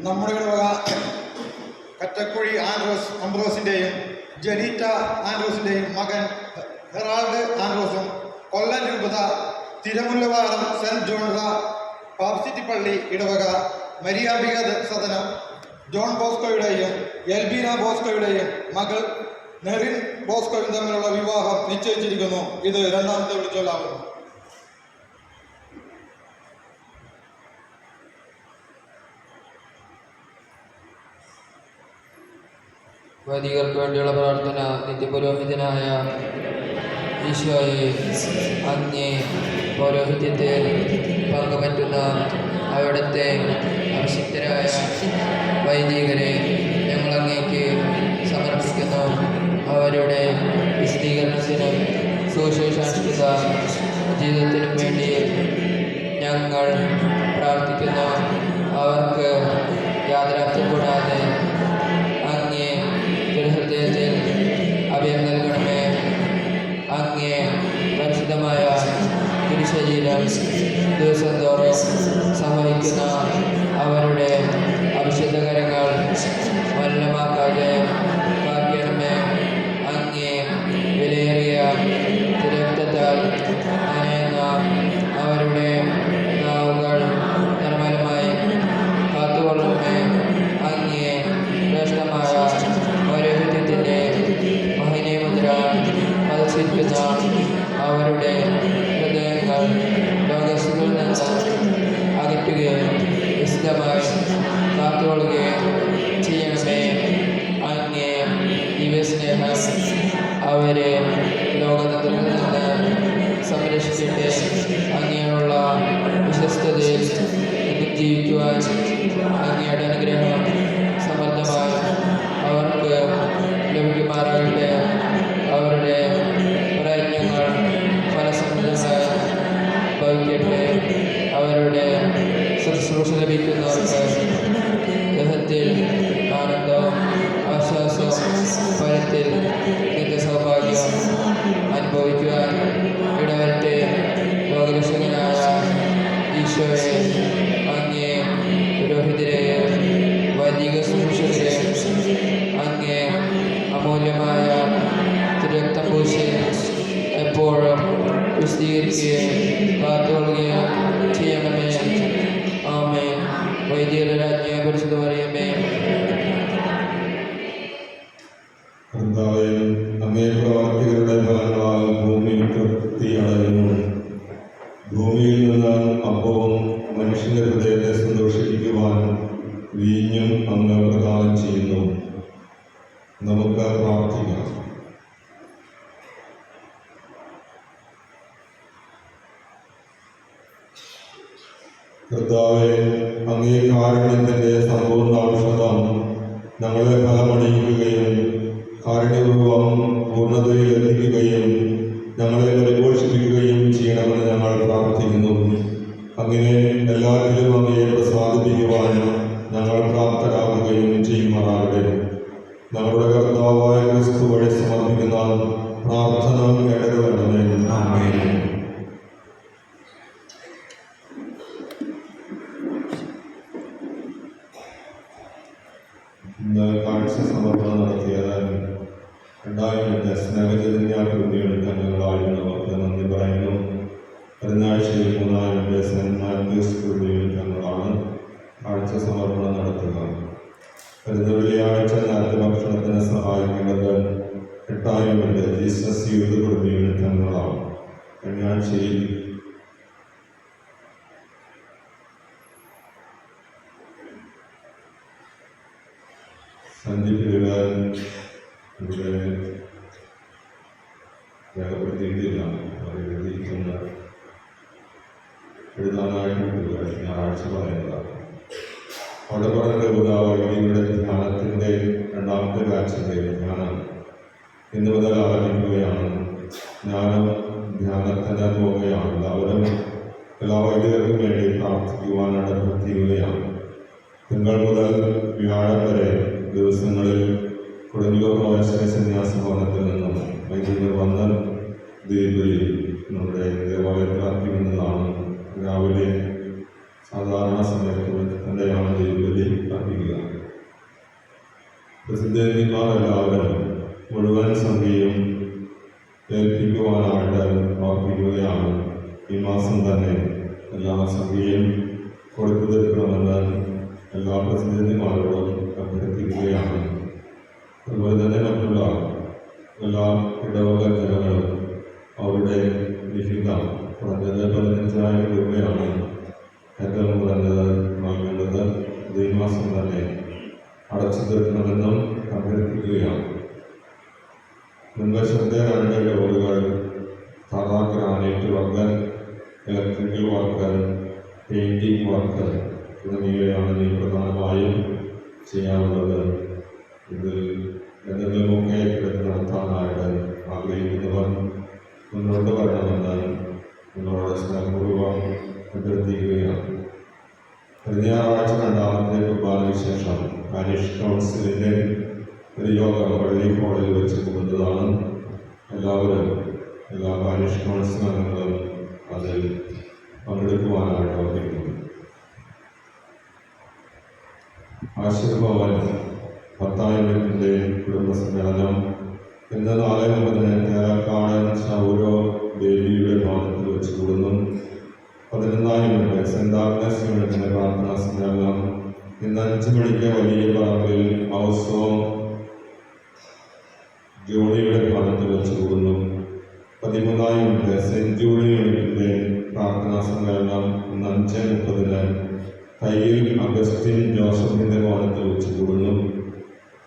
നമ്മുടെ ഇടവക കറ്റക്കുഴി അംബ്രോസിൻ്റെയും ജനീറ്റ ആൻഡ്രോസിൻ്റെയും മകൻ ഹെറാൾഡ് ആൻഡ്രോസും കൊല്ലം രൂപത തിരുമുല്ലവാരം സെൻറ്റ് ജോൺസ പാപ്സിറ്റി പള്ളി ഇടവക മരിയാംബിക സദനം ജോൺ ബോസ്കോയുടെയും എൽബീന ബോസ്കോയുടെയും മകൾ നെറിൻ ബോസ്കോയും തമ്മിലുള്ള വിവാഹം നിശ്ചയിച്ചിരിക്കുന്നു. ഇത് രണ്ടാമത്തെ വിളിച്ചോലാവുന്നു. വൈദികർക്ക് വേണ്ടിയുള്ള പ്രാർത്ഥന. നിത്യപുരോഹിതനായ ഈശോയെ, അങ്ങേ പൗരോഹിത്യത്തെ പങ്കുപറ്റുന്ന അവിടുത്തെ അഭിഷിക്തരായ വൈദികരെ ഞങ്ങളങ്ങേക്ക് സമർപ്പിക്കുന്നു. അവരുടെ വിശദീകരണത്തിനും സുവിശേഷാനുഷ്ഠിത ജീവിതത്തിനും വേണ്ടി ഞങ്ങൾ പ്രാർത്ഥിക്കുന്നു. അവർക്ക് യാഥാർത്ഥ്യം കൂടാതെ അങ്ങേ തിരുഹൃദയത്തിൽ അഭയം നൽകണമേ. അങ്ങേ പരിശുദ്ധമായ തിരുശരീരം ദിവസം തോറും സഹായിക്കുന്ന അവരുടെ അഭിഷേകകരങ്ങൾ മലിനമാക്കാതെ കാക്കണമേ. അങ്ങേ വിലയേറിയ രക്തത്താൽ നനയുന്ന അവരുടെ നാവുകൾ നിർമ്മലമായി കാത്തുകൊള്ളണമേ. അങ്ങേ ശ്രേഷ്ഠമായ പൗരോഹിത്യത്തിൻ്റെ മഹനീയമുദ്ര പതിച്ചിരിക്കുന്ന അവരുടെ ഹൃദയങ്ങൾ ലോകസുഖിൽ നിന്ന് അകറ്റുകയും വിശുദ്ധമായി കാത്തുകൊള്ളുകയും ചെയ്യണമേ. അങ്ങേ ദിവ്യസ്നേഹം അവരെ ലോകത്തിൽ നിന്ന് സംരക്ഷിക്കട്ടെ. അങ്ങനെയുള്ള വിശ്വസ്തതയിൽ ജീവിക്കുവാൻ അങ്ങയുടെ അനുഗ്രഹം സമൃദ്ധമായി അവർക്ക് ലഭിക്കുമാറാകട്ടെ. അവരുടെ പ്രയത്നങ്ങൾ ഫലസമൃദ്ധമായി ഭവിക്കട്ടെ. അവരുടെ ശുശ്രൂഷ ലഭിക്കുന്നവർക്ക് ദേഹത്തിൽ ആനന്ദവും ആശ്വാസവും ഫലത്തിൽ നിത്യസൗഭാഗ്യം അനുഭവിക്കുവാൻ ഇടവരട്ടെ. ലോകരക്ഷകനായ ഈശോയെ, അങ്ങേ പുരോഹിതരെയും വൈദിക ശുശ്രൂഷകരെയും അങ്ങേ അമൂല്യമായ തിരുരക്തം പൂശി എപ്പോഴും വിശദീകരിക്കുകയും കാത്തുകൊള്ളുകയും ചെയ്യണമേ. ആമേൻ. വൈദികരുടെ രാജ്ഞിയെ പരിശുദ്ധ മറിയമേ, കർത്താവേ, അങ്ങേ പ്രവർത്തികളുടെ ഫലങ്ങളാൽ ഭൂമി തൃപ്തിയടയുന്നു. ഭൂമിയിൽ നിന്ന് അപ്പവും മനുഷ്യന്റെ ഹൃദയത്തെ സന്തോഷിപ്പിക്കുവാൻ വീഞ്ഞും അങ്ങ് പ്രദാനം ചെയ്യുന്നു. നമുക്ക് പ്രാർത്ഥിക്കാം. കർത്താവേ, അങ്ങേ കാരുണ്യത്തിൻ്റെ സമ്പൂർണ്ണ ഔഷധം ഞങ്ങളെ ഫലമണിയിക്കുകയും കാരുണ്യപൂർവം പൂർണ്ണതയിൽ എത്തിക്കുകയും ഞങ്ങളെ പരിപോഷിപ്പിക്കുകയും ചെയ്യണമെന്ന് ഞങ്ങൾ പ്രാർത്ഥിക്കുന്നു. അങ്ങനെ എല്ലാവരിലും അങ്ങയെ പ്രസാദിപ്പിക്കുവാൻ ഞങ്ങൾ പ്രാപ്തരാകുകയും ചെയ്യുമാറാകട്ടെ. ഞങ്ങളുടെ കർത്താവായ ക്രിസ്തു വഴി സമർപ്പിക്കുന്ന പ്രാർത്ഥന കേടരുവേണ്ടമേ. ആമേൻ. ഇന്ന് കാഴ്ച സമർപ്പണം നടത്തിയത് 2000 സ്നേഹജന്യാകൃതിയെടുക്കാൻ ഞങ്ങളായിരുന്നവർക്ക് നന്ദി പറയുന്നു. അടുത്താഴ്ചയിൽ 3000 സെൻറ്റ് മാത്യൂസ് കൃതിയെടുക്കാനുള്ളതാണ് കാഴ്ച സമർപ്പണം നടത്തുക. വരുന്ന വെള്ളിയാഴ്ച നേരത്തെ ഭക്ഷണത്തിന് സഹായിക്കേണ്ടത് 8000 ജീസസ് യൂത്ത് കൃതിയെടുക്കാനുള്ളതാണ്. കഴിഞ്ഞാഴ്ചയിൽ സഞ്ചരിക്കാൻ ഇവിടെ രേഖപ്പെടുത്തിയിട്ടില്ല. എഴുതാനായിട്ടില്ല. ഞായറാഴ്ച പറയുന്നതാണ്. അവിടെ പറഞ്ഞ വൈദികരുടെ ധ്യാനത്തിൻ്റെ രണ്ടാമത്തെ ബാച്ചിൻ്റെ ധ്യാനം ഇന്ന് മുതൽ ആരംഭിക്കുകയാണ്. ജ്ഞാനം ധ്യാനത്തിന് പോവുകയാണ്. എല്ലാവരും എല്ലാ വൈദികർക്കും വേണ്ടി പ്രാർത്ഥിക്കുവാൻ അടർത്തിയുകയാണ്. തിങ്കൾ മുതൽ വ്യാഴം വരെ ദിവസങ്ങളിൽ കൊടുങ്ങല്ലൂർ പ്രവേശന സന്യാസ ഭവനത്തിൽ നിന്നും വൈദികർ വന്ന് ദ്വീപിൽ നമ്മുടെ ദേവാലയത്തിൽ അർപ്പിക്കുന്നതാണ്. രാവിലെ സാധാരണ സമയത്ത് തൻ്റെ ദൈവബലി അർപ്പിക്കുക. പ്രസിദ്ധന്മാർ എല്ലാവരും മുഴുവൻ സംഖ്യയും ഏൽപ്പിക്കുവാനായിട്ട് ഓർപ്പിക്കുകയാണ്. ഈ മാസം തന്നെ എല്ലാ സംഖ്യയും കൊടുത്തു തീർക്കണമെന്ന് എല്ലാ പ്രസിദ്ധന്മാരോടും അഭ്യർത്ഥിക്കുകയാണ്. അതുപോലെ തന്നെ മറ്റുള്ള എല്ലാ ഇടവക ജനങ്ങളും അവരുടെ വിഹിതം കുറഞ്ഞത് 15,000 രൂപയാണ് ഏറ്റവും കുറഞ്ഞത് നൽകേണ്ടത്. ഈ മാസം തന്നെ അടച്ചു തീർക്കണമെന്നും അഭ്യർത്ഥിക്കുകയാണ്. മുൻവശത്തെ 2 ലോഡുകൾ തറ, granite work, electrical work, painting work തുടങ്ങിയവയാണ് ഇനി പ്രധാനമായും ചെയ്യാനുള്ളത്. ഇതിൽ എന്തെങ്കിലുമൊക്കെ ഏറ്റെടുത്ത് നടത്താനായിട്ട് ആഗ്രഹിക്കുന്നവർ മുന്നോട്ട് വരണമെന്ന് നിങ്ങളോട് സ്നേഹപൂർവ്വം അഭ്യർത്ഥിക്കുകയാണ്. കഴിഞ്ഞ ഞായറാഴ്ച 2ാമത്തെ കുർബാന വിശേഷം പാരിഷ് കൗൺസിലിൻ്റെ ഒരു യോഗം പള്ളി ഹാളിൽ വെച്ച് പോകുന്നതാണ്. എല്ലാവരും എല്ലാ പാരിഷ് കൗൺസിൽ അംഗങ്ങളും അതിൽ പങ്കെടുക്കുവാനായിട്ട് ഓർമ്മിക്കുന്നു. ആശീർഭവൻ 10,000-ൻ്റെ കുടുംബസമ്മേളനം ഇന്ന് 4:30 തേലക്കാട് ചൗരോ ദേവിയുടെ ഭവനത്തിൽ വെച്ച് കൂടുന്നു. 11 സെന്റ് ആഗ്നസ് യൂണിറ്റിന്റെ പ്രാർത്ഥനാ സമ്മേളനം ഇന്ന് 5 മണിക്ക് വലിയ പറമ്പിൽ ഹൗസ് ഓഫ് ജോണിയുടെ ഭവനത്തിൽ വെച്ച് കൂടുന്നു. 13 സെന്റ് ജൂഡി യൂണിറ്റിന്റെ പ്രാർത്ഥനാ സമ്മേളനം ഇന്ന് 5:30 തയ്യിൽ അഗസ്റ്റിൻ ജോസഫിന്റെ ഭവനത്തിൽ വെച്ച് കൂടുന്നു.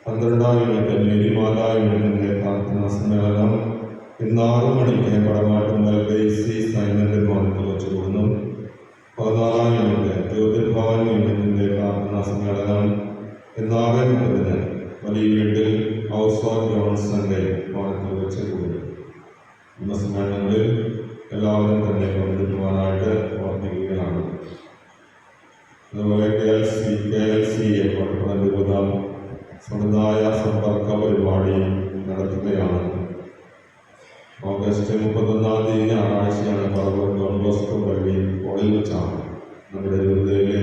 12 മേരിമാതാ യൂണിറ്റിന്റെ പ്രാർത്ഥനാ സമ്മേളനം ഇന്ന് 6 മണിക്ക് പടമാട്ടുമ്പൽ ഡെയ്സി സൈമന്റെ ഭവനത്തിൽ വെച്ച് കൂടുന്നു. 14 ജ്യോതിർഭവൻ യൂണിറ്റിന്റെ പ്രാർത്ഥനാ സമ്മേളനം ഇന്ന് 6:30 വലിയ വീട്ടിൽ ഹൗസ് ഓഫ് ജോൺസന്റെ ഭവനത്തിൽ വെച്ച് കൂടുന്നു. ഇന്ന സമ്മേളനങ്ങളിൽ എല്ലാവരും തന്നെ പങ്കെടുക്കുവാനായിട്ട് ഓർമ്മിക്കുകയാണ്. അതുപോലെ KLCA പട്ടണ സമുദായ സമ്പർക്ക പരിപാടി നടത്തുകയാണ്. ഓഗസ്റ്റ് 31 ഞായറാഴ്ചയാണ് പറവൂർ ഡോൺ ബോസ്കോ പള്ളി ഹാളിൽ വെച്ചാണ്. നമ്മുടെ രൂപതയിലെ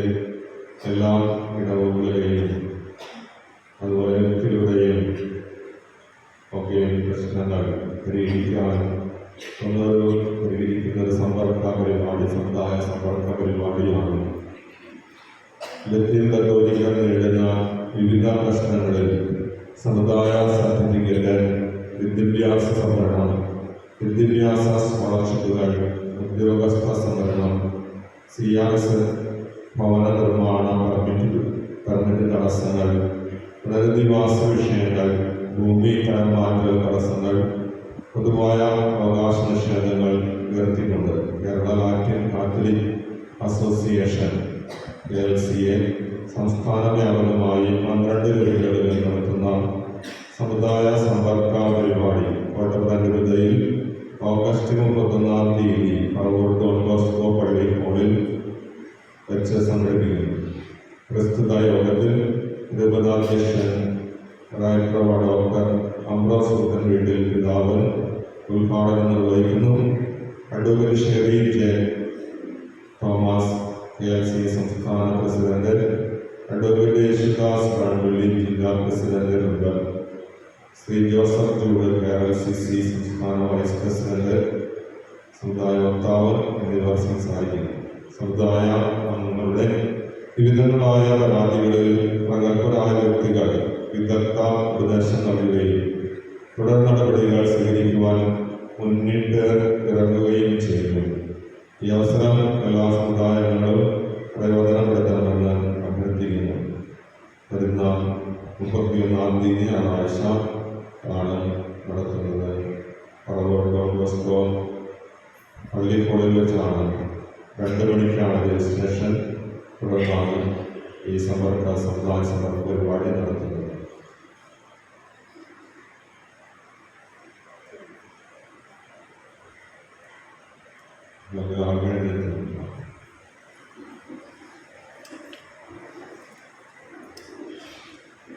എല്ലാ ഇടവുകളിലെയും അതുപോലെ വ്യക്തികളുടെയും ഒക്കെ പ്രശ്നങ്ങൾ പരിഹരിക്കുന്ന ഒരു സമ്പർക്ക പരിപാടി, സമുദായ സമ്പർക്ക പരിപാടിയാണ്. ലത്തീൻ കത്തോലിക്കർ നേരിടുന്ന വിവിധ പ്രശ്നങ്ങളിൽ സമുദായ സർട്ടിഫിക്കറ്റ്, വിദ്യാഭ്യാസ സംവരണം, വിദ്യാഭ്യാസ സ്കോളർഷിപ്പുകൾ, ഉദ്യോഗസ്ഥ സംവരണം, CRS ഭവന നിർമ്മാണ പെർമിറ്റ് തടസ്സങ്ങൾ, പുനരധിവാസ വിഷയങ്ങൾ, ഭൂമി കൈമാറ്റൽ തടസ്സങ്ങൾ, പൊതുവായ അവകാശ നിഷേധങ്ങൾ ഉയർത്തിക്കൊണ്ട് Kerala Latin Catholic association KLCA സംസ്ഥാന വ്യാപകമായി 12 ജില്ലകളിൽ നടത്തുന്ന സമുദായ സമ്പർക്ക പരിപാടി കോട്ടപ്പുറം രൂപതയിൽ ഓഗസ്റ്റ് 31 പറവൂർ ഡോൺ ബോസ്കോ പള്ളി ഹാളിൽ വെച്ച് സംഘടിപ്പിക്കുന്നു. പ്രസ്തുത യോഗത്തിൽ രൂപതാധ്യക്ഷൻ ഡോക്ടർ അംബ്രോസ് പുത്തൻ വീട്ടിൽ പിതാവ് ഉദ്ഘാടനം നിർവഹിക്കുന്നു. Advocate Sherry J Thomas KLC സംസ്ഥാന പ്രസിഡന്റ്, അഡ്വക്കേറ്റ് യേശുദാസ് പഴമ്പള്ളി ജില്ലാ president member, Shri Joseph Jude KRLCC സംസ്ഥാന വൈസ് പ്രസിഡന്റ്, സമുദായ വക്താവ് എന്നിവർ സംസാരിക്കുന്നു. സമുദായ അംഗങ്ങളുടെ വിവിധങ്ങളായ പരാതികളിൽ പ്രഗത്ഭരായ വ്യക്തികൾ വിദഗ്ധ ഉപദേശം നൽകുകയും തുടർ നടപടികൾ സ്വീകരിക്കുവാൻ മുന്നിട്ട് ഇറങ്ങുകയും ചെയ്യുന്നു. ഈ അവസരം എല്ലാ സമുദായങ്ങളും പ്രയോജനപ്പെടുത്തണമെന്ന് അഭ്യർത്ഥിക്കുന്നു. വരുന്ന 31 ഞായറാഴ്ച ആണ് നടത്തുന്നത്. പറവൂർ ഡോൺ ബോസ്കോ പള്ളി ഹാളിൽ വെച്ചാണ്. 2 മണിക്കാണ് രജിസ്ട്രേഷൻ. തുടർന്നാണ് ഈ സമുദായ സമ്പർക്ക പരിപാടി നടത്തുന്നത്.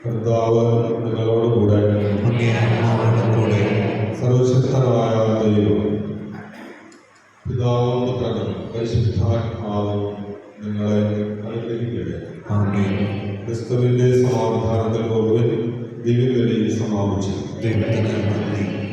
കർത്താവ് നിങ്ങളോടുകൂടെ സർവശക്തനായ ദൈവം പിതാവും പുത്രനും പരിശുദ്ധാത്മാവും നിങ്ങളെ അനുഗ്രഹിക്കട്ടെ. ആമേൻ. ക്രിസ്തുവിന്റെ സമാധാനത്തിൽ പോകുവാൻ ദിവ്യബലി സമാപിച്ചു. ദൈവത്തിന് നന്ദി.